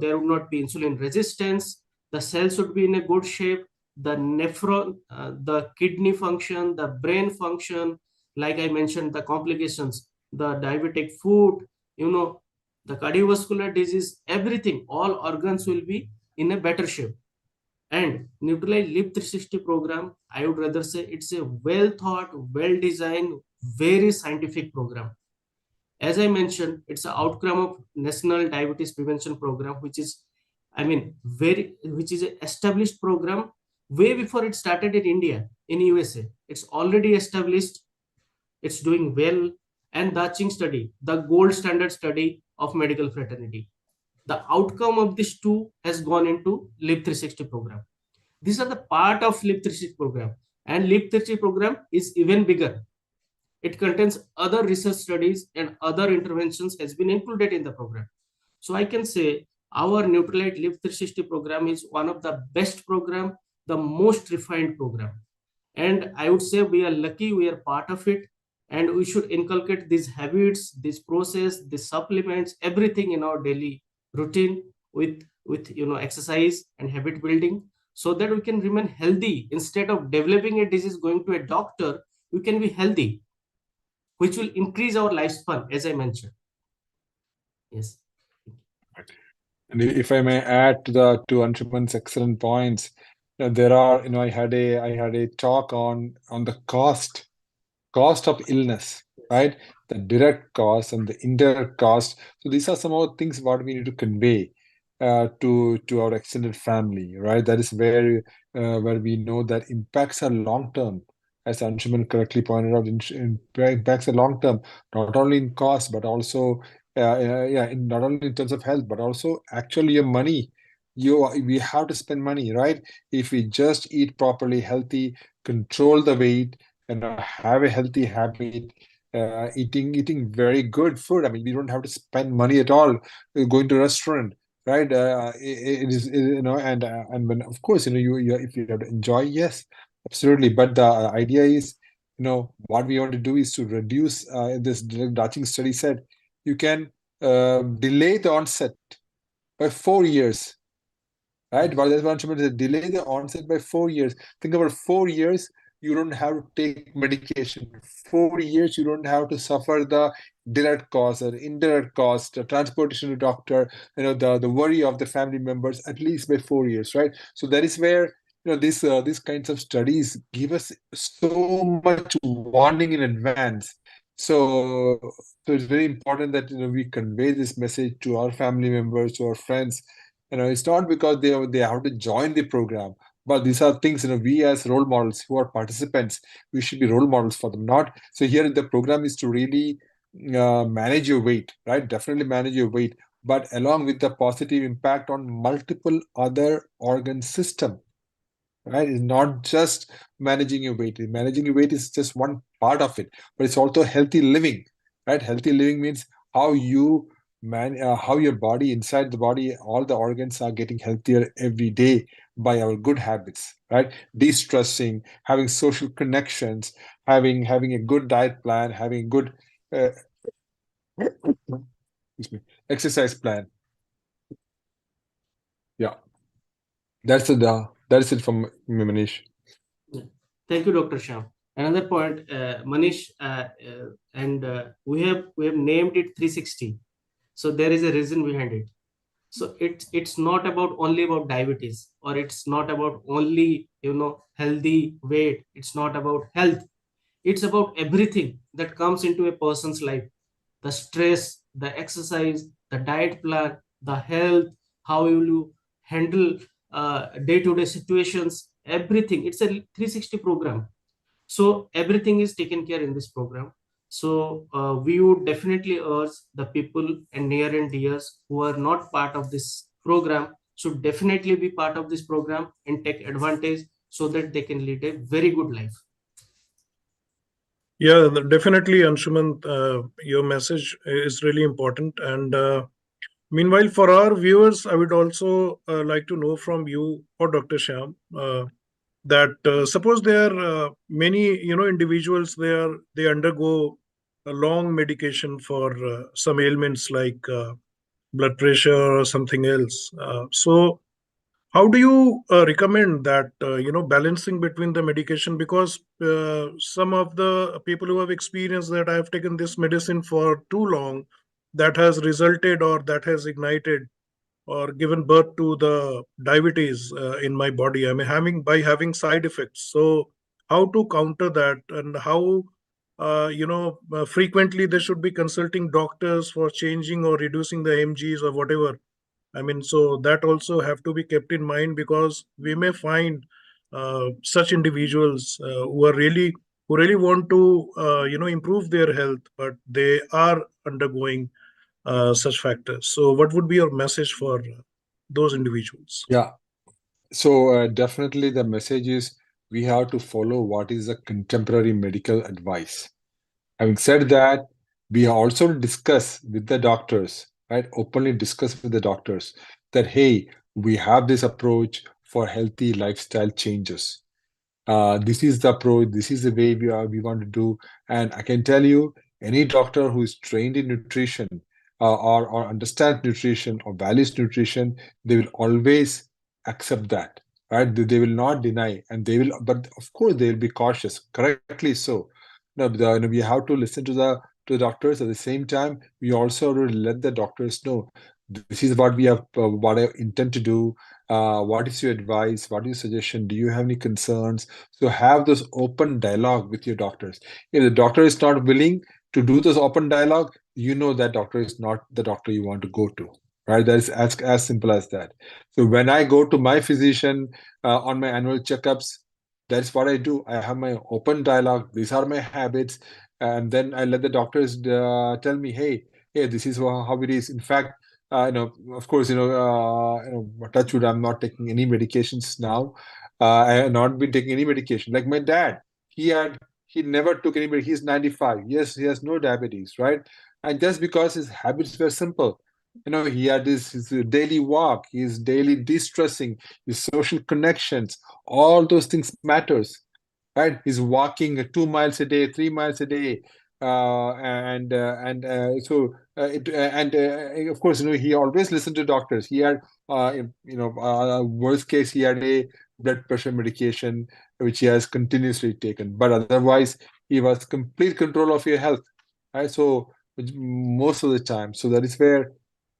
there would not be insulin resistance. The cells would be in a good shape. The nephron, the kidney function, the brain function, like I mentioned, the complications, the diabetic foot, you know the cardiovascular disease, everything, all organs will be in a better shape. And Neutralite Lip 360 program, I would rather say it's a well thought, well designed, very scientific program. As I mentioned, it's an outcome of National Diabetes Prevention Program, which is, I mean, which is an established program way before it started in India, in USA. It's already established. It's doing well. And the Qing study, the gold standard study of medical fraternity. The outcome of this two has gone into Lip 360 program. These are the part of Lip 360 program. And Lip 360 program is even bigger. It contains other research studies and other interventions has been included in the program. So I can say our Neutralite Live 360 program is one of the best program, the most refined program. And I would say we are lucky we are part of it, and we should inculcate these habits, this process, these supplements, everything in our daily routine with exercise and habit building, so that we can remain healthy. Instead of developing a disease, going to a doctor, we can be healthy, which will increase our lifespan, as I mentioned. Yes. And if I may add to Anshuman's excellent points, there are, I had a talk on the cost of illness, right? The direct cost and the indirect cost. So these are some of the things what we need to convey to our extended family, right? That is where we know that impacts are long term, as Anshuman correctly pointed out. Impacts are long term, not only in cost but also not only in terms of health but also actually your money. We have to spend money, right? If we just eat properly, healthy, control the weight, and have a healthy habit, eating very good food. I mean, we don't have to spend money at all going to a restaurant, right? It is, and when, of course, you if you have to enjoy, yes, absolutely. But the idea is, what we want to do is to reduce. This Qing study said you can delay the onset by 4 years. Right? But that's what Anshuman said, delay the onset by 4 years. Think about 4 years, you don't have to take medication. 4 years, you don't have to suffer the direct cost or indirect cost, transportation to doctor, the worry of the family members, at least by 4 years, right? So that is where these kinds of studies give us so much warning in advance. So it's very important that we convey this message to our family members, to our friends. It's not because they have to join the program, but these are things, we as role models who are participants, we should be role models for them. Not so here the program is to really manage your weight, right? Definitely manage your weight, but along with the positive impact on multiple other organ system, right? It's not just managing your weight. Managing your weight is just one part of it, but it's also healthy living, right? Healthy living means how you how your body, inside the body, all the organs are getting healthier every day by our good habits, right? De-stressing, having social connections, having a good diet plan, having a good uh, excuse me, exercise plan. Yeah, that's it from me, Manish. Yeah. Thank you, Dr. Sham. Another point, Manish, and we have named it 360. So there is a reason behind it. So it's not about only about diabetes, or it's not about only, healthy weight. It's not about health. It's about everything that comes into a person's life: the stress, the exercise, the diet plan, the health, how will you handle day-to-day situations, everything. It's a 360 program. So everything is taken care in this program. So we would definitely urge the people and near and dears who are not part of this program should definitely be part of this program and take advantage, so that they can lead a very good life. Yeah, definitely, Anshuman. Your message is really important. And meanwhile, for our viewers, I would also like to know from you or Dr. Shyam that suppose there are many individuals they undergo a long medication for some ailments like blood pressure or something else. So how do you recommend that balancing between the medication, because some of the people who have experienced that I have taken this medicine for too long, that has resulted or that has ignited or given birth to the diabetes in my body. I mean, having side effects. So how to counter that, and how frequently they should be consulting doctors for changing or reducing the mgs or whatever. I mean, so that also have to be kept in mind, because we may find such individuals who really want to improve their health, but they are undergoing such factors. So, what would be your message for those individuals? Yeah. So definitely the message is we have to follow what is the contemporary medical advice. Having said that, we also discuss with the doctors, right? Openly discuss with the doctors that, hey, we have this approach for healthy lifestyle changes. This is the approach, this is the way we want to do. And I can tell you, any doctor who is trained in nutrition or understands nutrition or values nutrition, they will always accept that, right? They will not deny, and they will, but of course, they will be cautious, correctly so. No, we have to listen to the doctors. At the same time, we also have to let the doctors know this is what we have, what I intend to do. What is your advice? What is your suggestion? Do you have any concerns? So have this open dialogue with your doctors. If the doctor is not willing to do this open dialogue, you know that doctor is not the doctor you want to go to. Right? That is as simple as that. So when I go to my physician on my annual checkups, that's what I do. I have my open dialogue. These are my habits, and then I let the doctors tell me, hey, this is how it is. In fact, of course, touch wood, I'm not taking any medications now. I have not been taking any medication. Like my dad, he had he never took any. He's 95. Yes, he has no diabetes, right? And just because his habits were simple, he had his daily walk, his daily de-stressing, his social connections, all those things matters, right? He's walking 2 miles a day, 3 miles a day, and of course, he always listened to doctors. He had, worst case, he had a blood pressure medication which he has continuously taken, but otherwise, he was complete control of your health, right? So most of the time, so that is where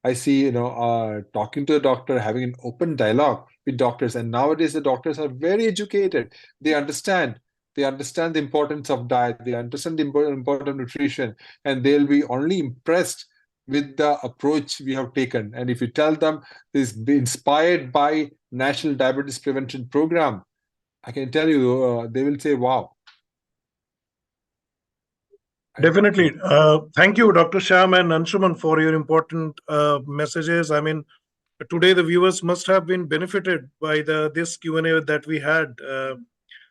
I see, talking to a doctor, having an open dialogue with doctors. And nowadays, the doctors are very educated. They understand. They understand the importance of diet. They understand the importance of nutrition, and they'll be only impressed with the approach we have taken. And if you tell them this is inspired by National Diabetes Prevention Program, I can tell you, they will say, "Wow!" Right? Definitely. Thank you, Dr. Sham and Anshuman, for your important messages. I mean, today the viewers must have been benefited by the this Q&A that we had.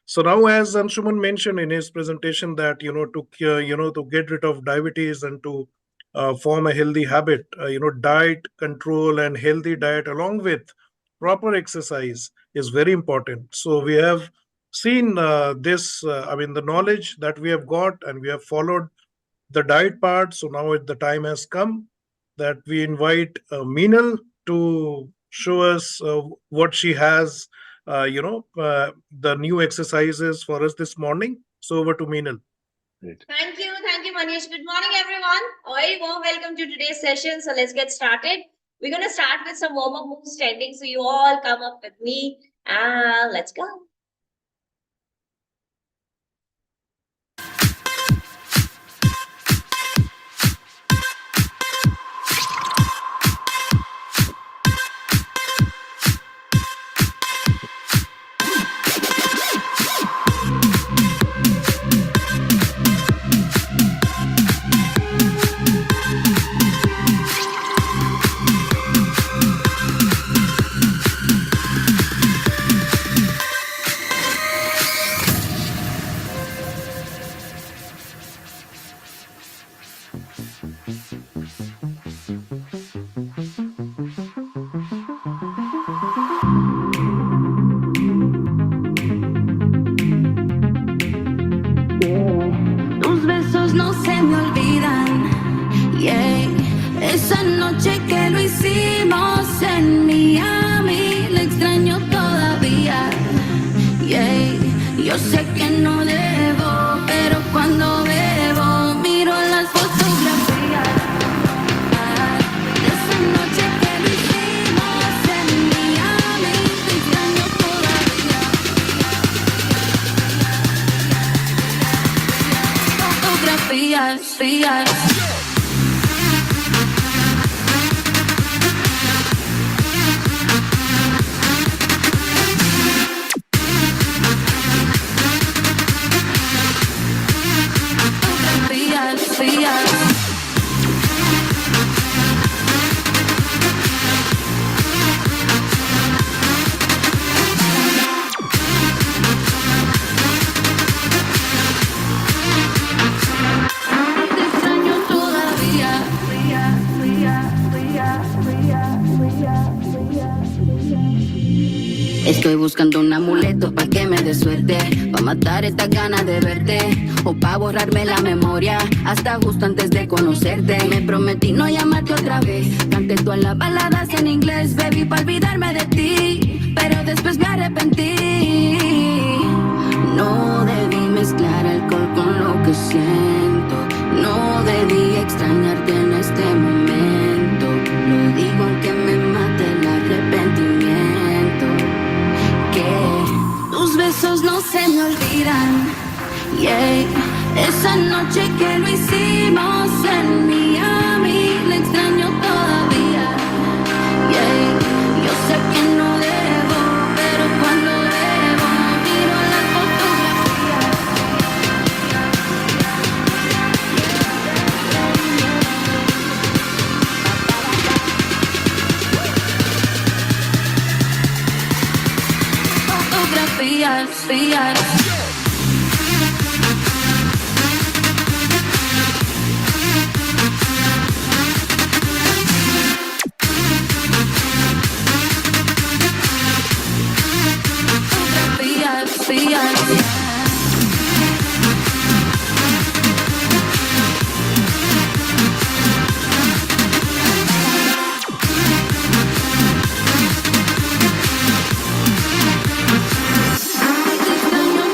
So now, as Anshuman mentioned in his presentation, that to get rid of diabetes and to form a healthy habit, diet control and healthy diet along with proper exercise is very important. So we have seen this. I mean, the knowledge that we have got, and we have followed the diet part. So now the time has come that we invite Meenal to show us what she has, the new exercises for us this morning. So over to Meenal. Great. Thank you, Manish. Good morning, everyone. A very warm welcome to today's session. So let's get started. We're going to start with some warm-up moves standing. So you all come up with me and let's go. Tus besos no se me olvidan, yeah. Esa noche que lo hicimos en Miami, la extraño todavía, yeah. Yo sé que no debo, pero cuando bebo miro las fotografías de esa noche que lo hicimos en Miami, la extraño todavía. Fotografías, fías. Fotografías, fías. Te extraño todavía. Estoy buscando un amuleto pa' que me dé suerte, pa' matar estas ganas de verte, o pa' borrarme la memoria, hasta justo antes de conocerte. Me prometí no llamarte otra vez, canté todas las baladas en inglés, baby, pa' olvidarme de ti, pero después me arrepentí. No debí mezclar alcohol con lo que siento, no debí extrañarte en este momento, lo digo aunque me mate el arrepentimiento, que tus besos no se me olvidan, yeah. Esa noche que lo hicimos en Miami, la extraño todavía, yeah. Yo sé que no debo, pero cuando bebo miro las fotografías. Fotografías, fías. Fotografías, fías. Te extraño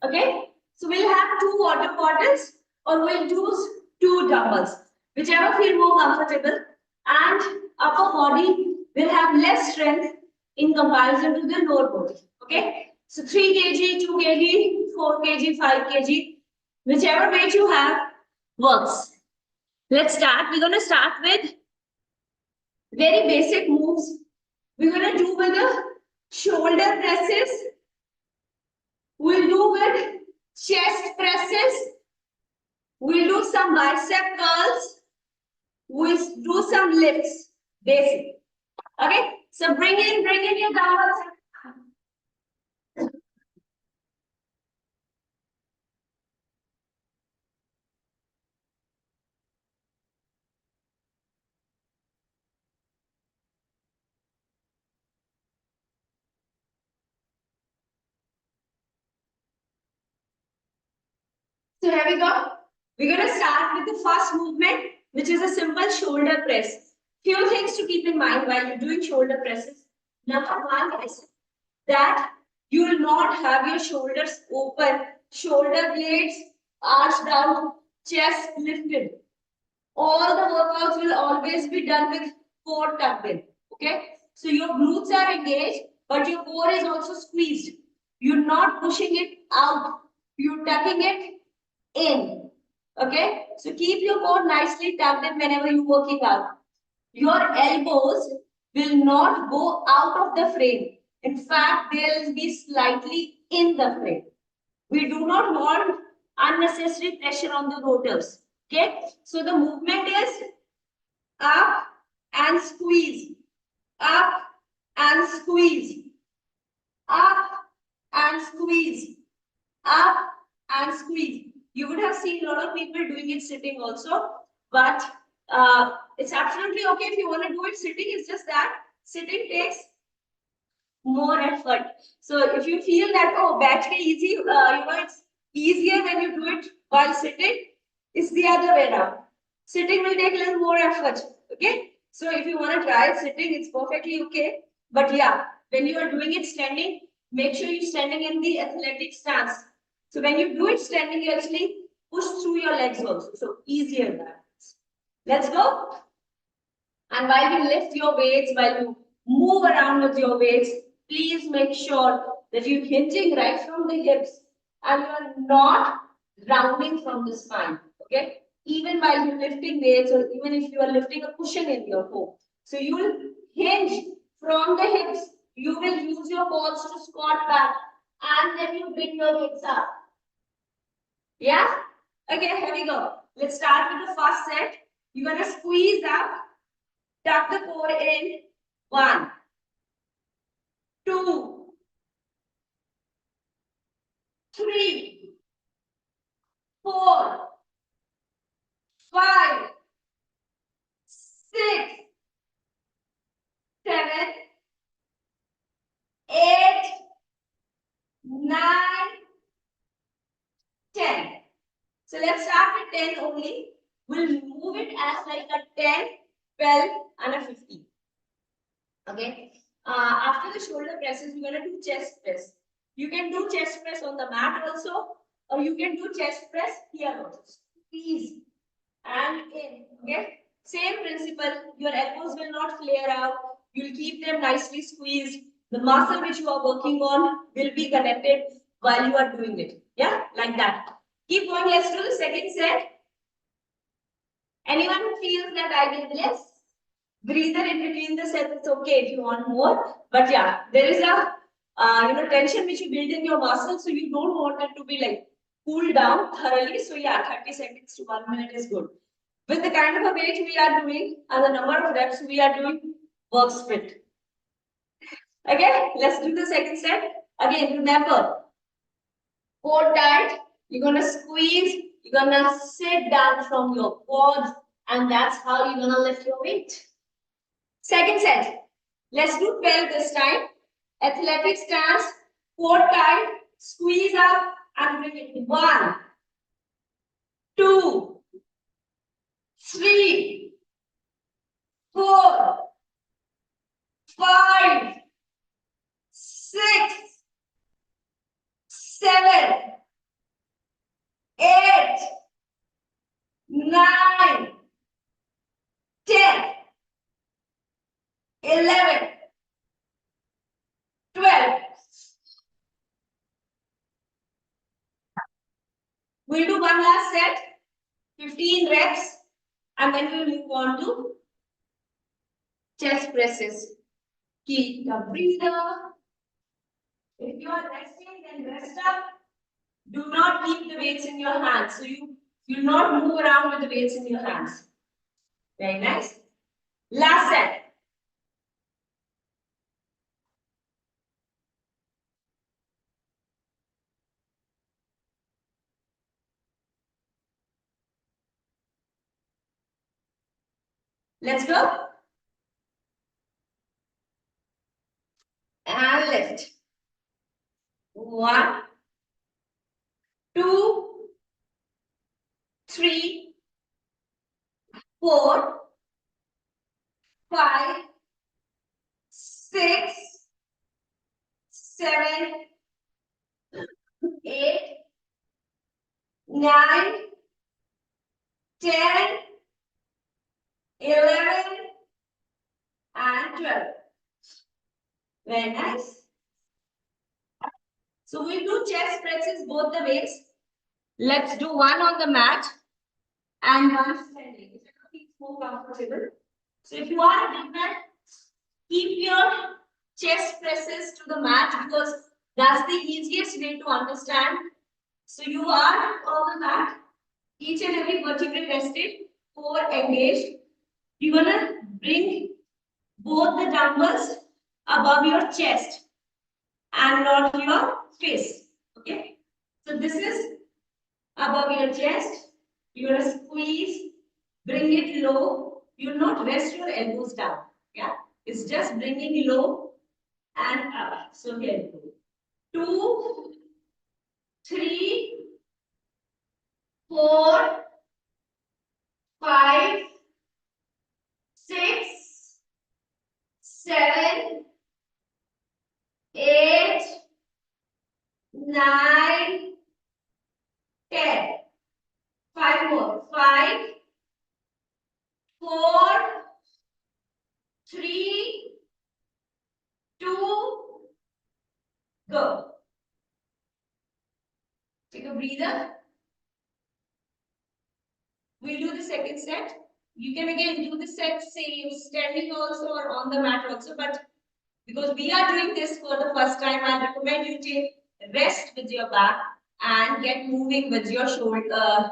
Okay, so we'll have 2 water bottles or we'll use 2 dumbbells, whichever feel more comfortable, and upper body will have less strength in comparison to the lower body. Okay, so 3 kg, 2 kg, 4 kg, 5 kg, whichever weight you have works. Let's start. We're going to start with very basic moves. We're going to do with the shoulder presses. We'll do with chest presses. We'll do some bicep curls. We'll do some lifts. Basic. Okay. So bring in your dumbbells. So here we go. We're going to start with the first movement, which is a simple shoulder press. Few things to keep in mind while you're doing shoulder presses. Number one is that you will not have your shoulders open, shoulder blades arched out, chest lifted. All the workouts will always be done with core tucked in. Okay, so your glutes are engaged, but your core is also squeezed. You're not pushing it out, you're tucking it in. Okay, so keep your core nicely tucked in whenever you're working out. Your elbows will not go out of the frame. In fact, they'll be slightly in the frame. We do not want unnecessary pressure on the rotors. Okay, so the movement is up and squeeze, up and squeeze, up and squeeze, up and squeeze. You would have seen a lot of people doing it sitting also, but it's absolutely okay if you want to do it sitting. It's just that sitting takes more effort. So if you feel that, oh, batch ke easy, it's easier when you do it while sitting, it's the other way around. Sitting will take a little more effort. Okay, so if you want to try it sitting, it's perfectly okay. But yeah, when you are doing it standing, make sure you're standing in the athletic stance. So when you do it standing, you actually push through your legs also. So easier that. Let's go. And while you lift your weights, while you move around with your weights, please make sure that you're hinging right from the hips and you are not rounding from the spine. Okay? Even while you're lifting weights, or even if you are lifting a cushion in your home. So you will hinge from the hips. You will use your balls to squat back and then you bring your hips up. Yeah? Okay, here we go. Let's start with the first set. You're gonna squeeze up, tuck the core in. 1, 2, 3, 4, 5, 6, 7, 8, 9, 10. So let's start with 10 only. We'll move it as like a 10, 12, and a 15. Okay. After the shoulder presses, we're going to do chest press. You can do chest press on the mat also, or you can do chest press here also. Squeeze and in. Okay. Same principle. Your elbows will not flare out. You'll keep them nicely squeezed. The muscle which you are working on will be connected while you are doing it. Yeah, like that. Keep going. Let's do the second set. Anyone who feels that I did less, breather in between the sets, it's okay if you want more. But yeah, there is a tension which you build in your muscles, so you don't want it to be like cooled down thoroughly. So yeah, 30 seconds to 1 minute is good. With the kind of a weight we are doing and the number of reps we are doing, works fit. Okay, let's do the second set. Again, remember, core tight, you're gonna squeeze, you're gonna sit down from your quads, and that's how you're gonna lift your weight. Second set. Let's do 12 this time. Athletic stance, core tight, squeeze up and bring it. 1, 2, 3, 4, 5, 6, 7, 8, 9, 10, 11, 12. We'll do one last set, 15 reps, and then we'll move on to chest presses. Keep the breather. If you are resting, then rest up. Do not keep the weights in your hands. So you'll not move around with the weights in your hands. Very nice. Last set. Let's go. And lift. 1, 2, 3, 4, 5, 6, 7, 8, 9, 10, 11, and 12. Very nice. So we'll do chest presses both the ways. Let's do one on the mat and one standing. It's more comfortable. So if you are a beginner, keep your chest presses to the mat because that's the easiest way to understand. So you are on the mat, each and every vertebrae rested, core engaged. You're gonna bring both the dumbbells above your chest and not your face. Okay. So this is above your chest. You're gonna squeeze, bring it low. You'll not rest your elbows down. Yeah. It's just bringing low and up. So here, 2, 3, 4, 5, 6, 7, 8, 9, 10. 5 more. 5, 4, 3, 2, go. Take a breather. We'll do the second set. You can again do the set same standing also or on the mat also, but because we are doing this for the first time, I recommend you take rest with your back and get moving with your shoulder,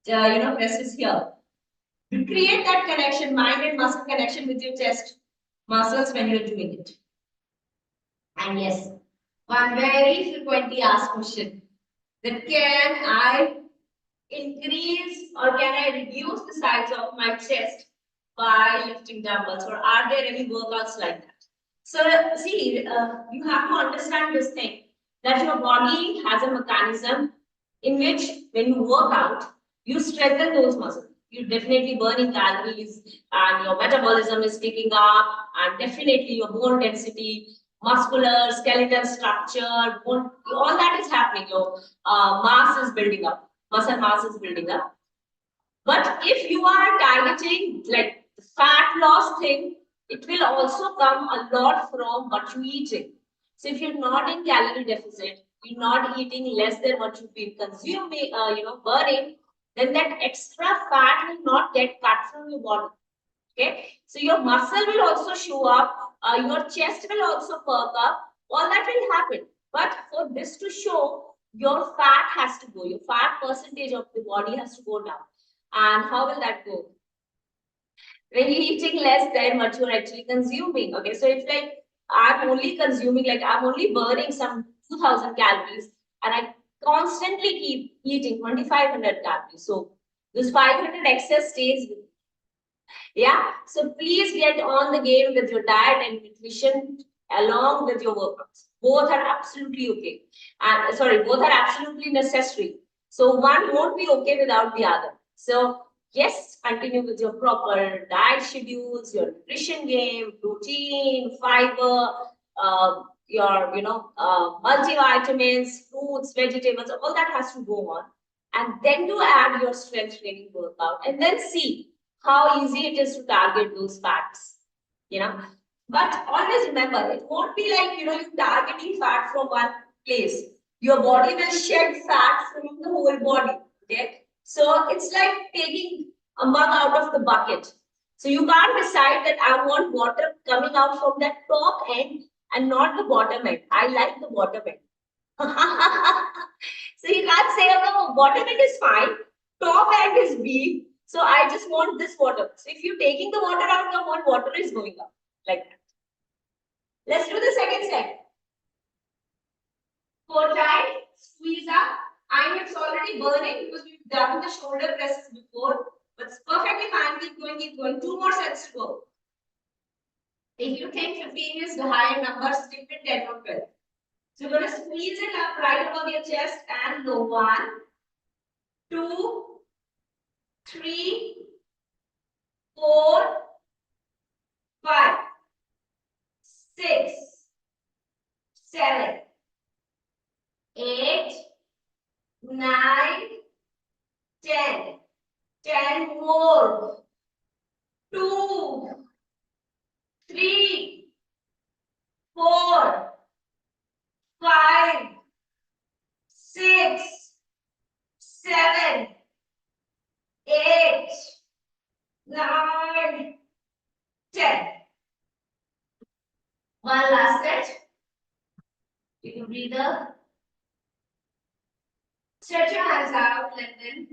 presses here. To create that connection, mind and muscle connection with your chest muscles when you're doing it. And yes, one very frequently asked question, that can I increase or can I reduce the size of my chest by lifting dumbbells, or are there any workouts like that? So see, you have to understand this thing, that your body has a mechanism in which when you work out, you strengthen those muscles. You're definitely burning calories and your metabolism is picking up, and definitely your bone density, muscular, skeletal structure, bone, all that is happening. Your mass is building up, muscle mass is building up. But if you are targeting like the fat loss thing, it will also come a lot from what you're eating. So if you're not in calorie deficit, you're not eating less than what you've been consuming, burning, then that extra fat will not get cut from your body. Okay, so your muscle will also show up, your chest will also perk up, all that will happen. But for this to show, your fat has to go, your fat percentage of the body has to go down. And how will that go? When you're eating less than what you're actually consuming. Okay, so it's like I'm only consuming, like I'm only burning some 2000 calories, and I constantly keep eating 2500 calories. So this 500 excess stays with me. Yeah, so please get on the game with your diet and nutrition along with your workouts. Both are absolutely okay. And sorry, both are absolutely necessary. So one won't be okay without the other. So yes, continue with your proper diet schedules, your nutrition game, protein, fiber, your multivitamins, fruits, vegetables, all that has to go on. And then to add your strength training workout, and then see how easy it is to target those fats, But always remember, it won't be like, you targeting fat from one place. Your body will shed fat from the whole body, okay? So it's like taking a mug out of the bucket. So you can't decide that I want water coming out from that top end and not the bottom end. I like the bottom end. So you can't say, oh, bottom end is fine, top end is weak, so I just want this water. So if you're taking the water out, the more water is going up. Like that. Let's do the second set. Core tight, squeeze up. I know it's already burning because we've done the shoulder presses before, but it's perfectly fine. Keep going, keep going. 2 more sets to go. If you think 15 is the higher number, stick with 10 or 12. So you're going to squeeze it up right above your chest and go 1, 2, 3, 4, 5, 6, 7, 8, 9, 10. 10 more. 2, 3, 4, 5, 6, 7, 8, 9, 10. One last set. Take a breather. Stretch your hands out, let them.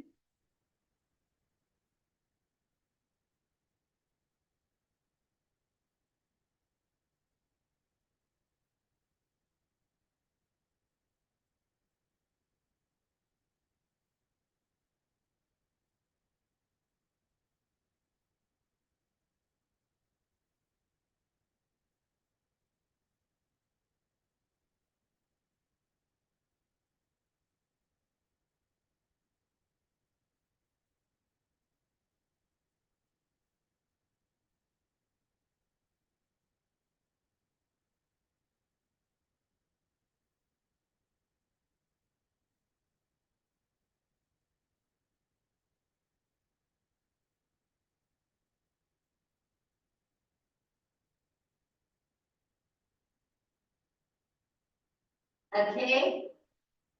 Okay.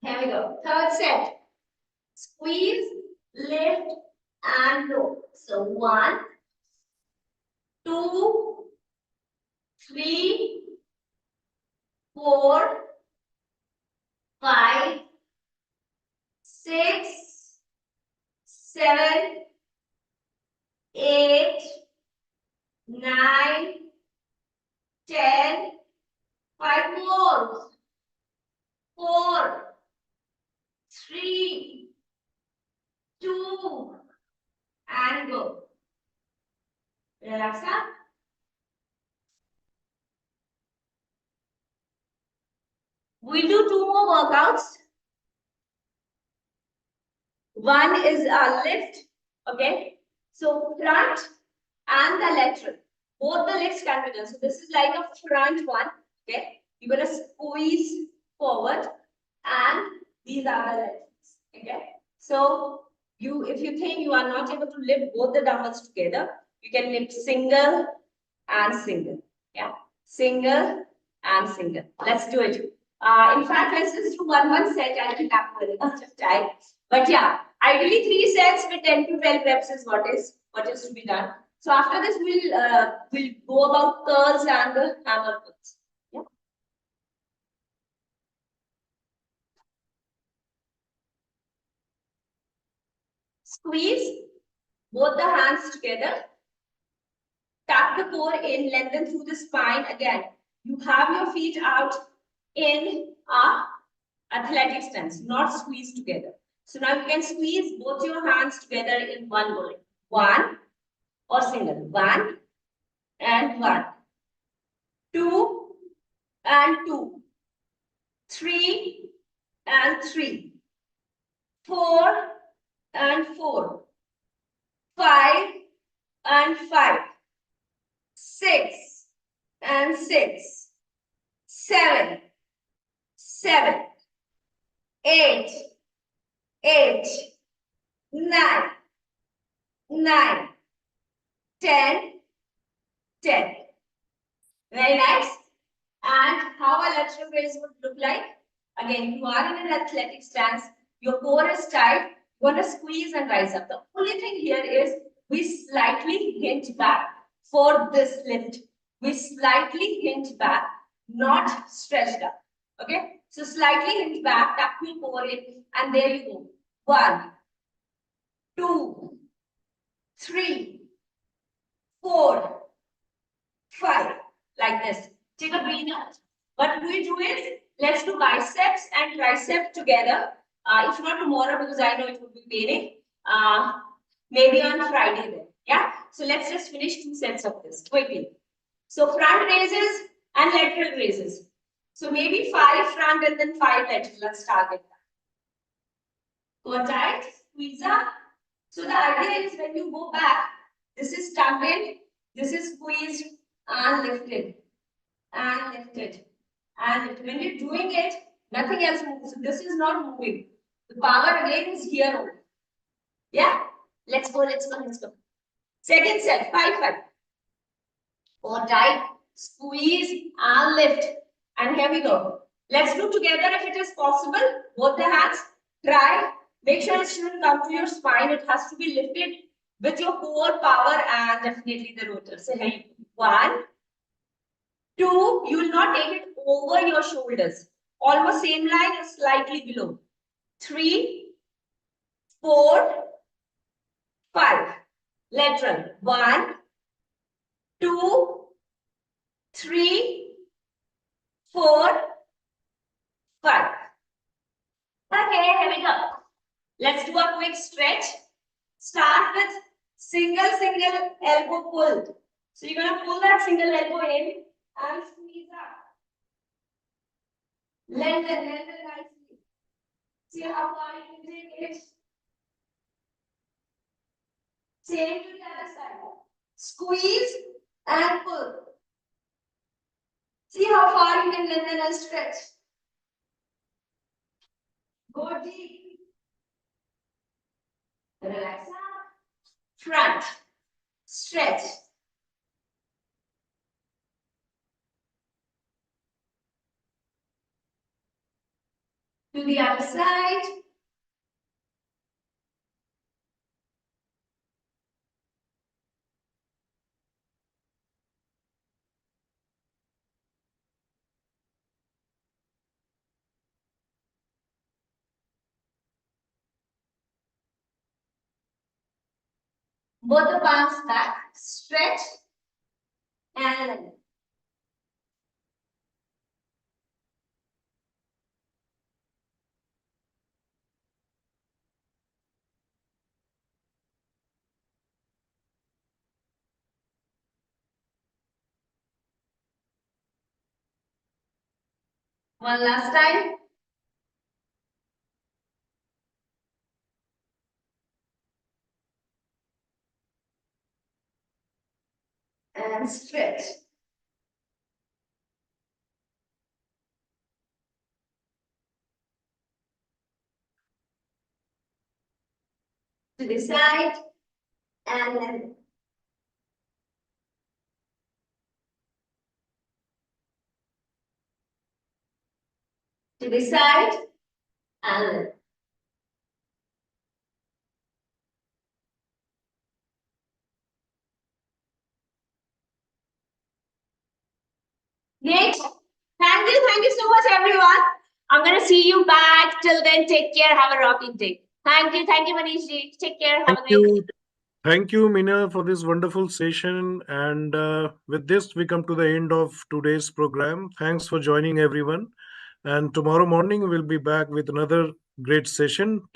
Here we go. Third set. Squeeze, lift, and roll. So 1, 2, 3, 4, 5, 6, 7, 8, 9, 10, 5 more. 4, 3, 2, and go. Relax up. We'll do 2 more workouts. One is a lift, okay? So front and the lateral. Both the lifts can be done. So this is like a front one, okay? You're gonna squeeze forward, and these are the laterals, okay? So if you think you are not able to lift both the dumbbells together, you can lift single and single, yeah? Single and single. Let's do it. In fact, let's just do one set. I'll be back with enough time. But yeah, ideally 3 sets with 10 to 12 reps is what is to be done. So after this, we'll go about curls and the hammer curls. Yeah. Squeeze both the hands together. Tuck the core in, lengthen through the spine. Again, you have your feet out in a athletic stance, not squeeze together. So now you can squeeze both your hands together in one go. 1 or single. 1 and 1. 2 and 2. 3 and 3. 4 and 4. 5 and 5. 6 and 6. 7. 7. 8. 8. 9. 9. 10. 10. Very nice. And how a lateral raise would look like? Again, you are in an athletic stance. Your core is tight. You want to squeeze and rise up. The only thing here is we slightly hinge back for this lift. We slightly hinge back, not stretched up. Okay? So slightly hinge back, tuck your core in, and there you go. 1, 2, 3, 4, 5. Like this. Take a breather. What we do is, let's do biceps and triceps together. If not tomorrow, because I know it would be paining. Maybe on Friday then. Yeah. So let's just finish 2 sets of this quickly. So front raises and lateral raises. So maybe 5 front and then 5 lateral. Let's target that. Go tight, squeeze up. So the idea is when you go back, this is tucked in, this is squeezed and lifted. And lifted. And when you're doing it, nothing else moves. So this is not moving. The power again is here only. Yeah? Let's go. Second set, 5, 5. Hold tight, squeeze and lift. And here we go. Let's do together if it is possible. Both the hands. Try. Make sure it shouldn't come to your spine. It has to be lifted with your core power and definitely the rotor. So here you go. 1, 2, you will not take it over your shoulders. Almost same line or slightly below. 3, 4, 5. Lateral. 1, 2, 3, 4, 5. Okay, here we go. Let's do a quick stretch. Start with single elbow pull. So you're going to pull that single elbow in and squeeze up. Lengthen nicely. See how far you can take it. Same to the other side. Squeeze and pull. See how far you can lengthen and stretch. Go deep. Relax up. Front. Stretch. To the other side. Both the palms back, stretch and one last time. And stretch. To the side and then to the side and then great. Thank you so much, everyone. I'm gonna see you back. Till then, take care. Have a rocking day. Thank you, Manish ji. Take care. Have Thank a great day. you. Thank you, Mina, for this wonderful session. And with this, we come to the end of today's program. Thanks for joining, everyone. And tomorrow morning, we'll be back with another great session.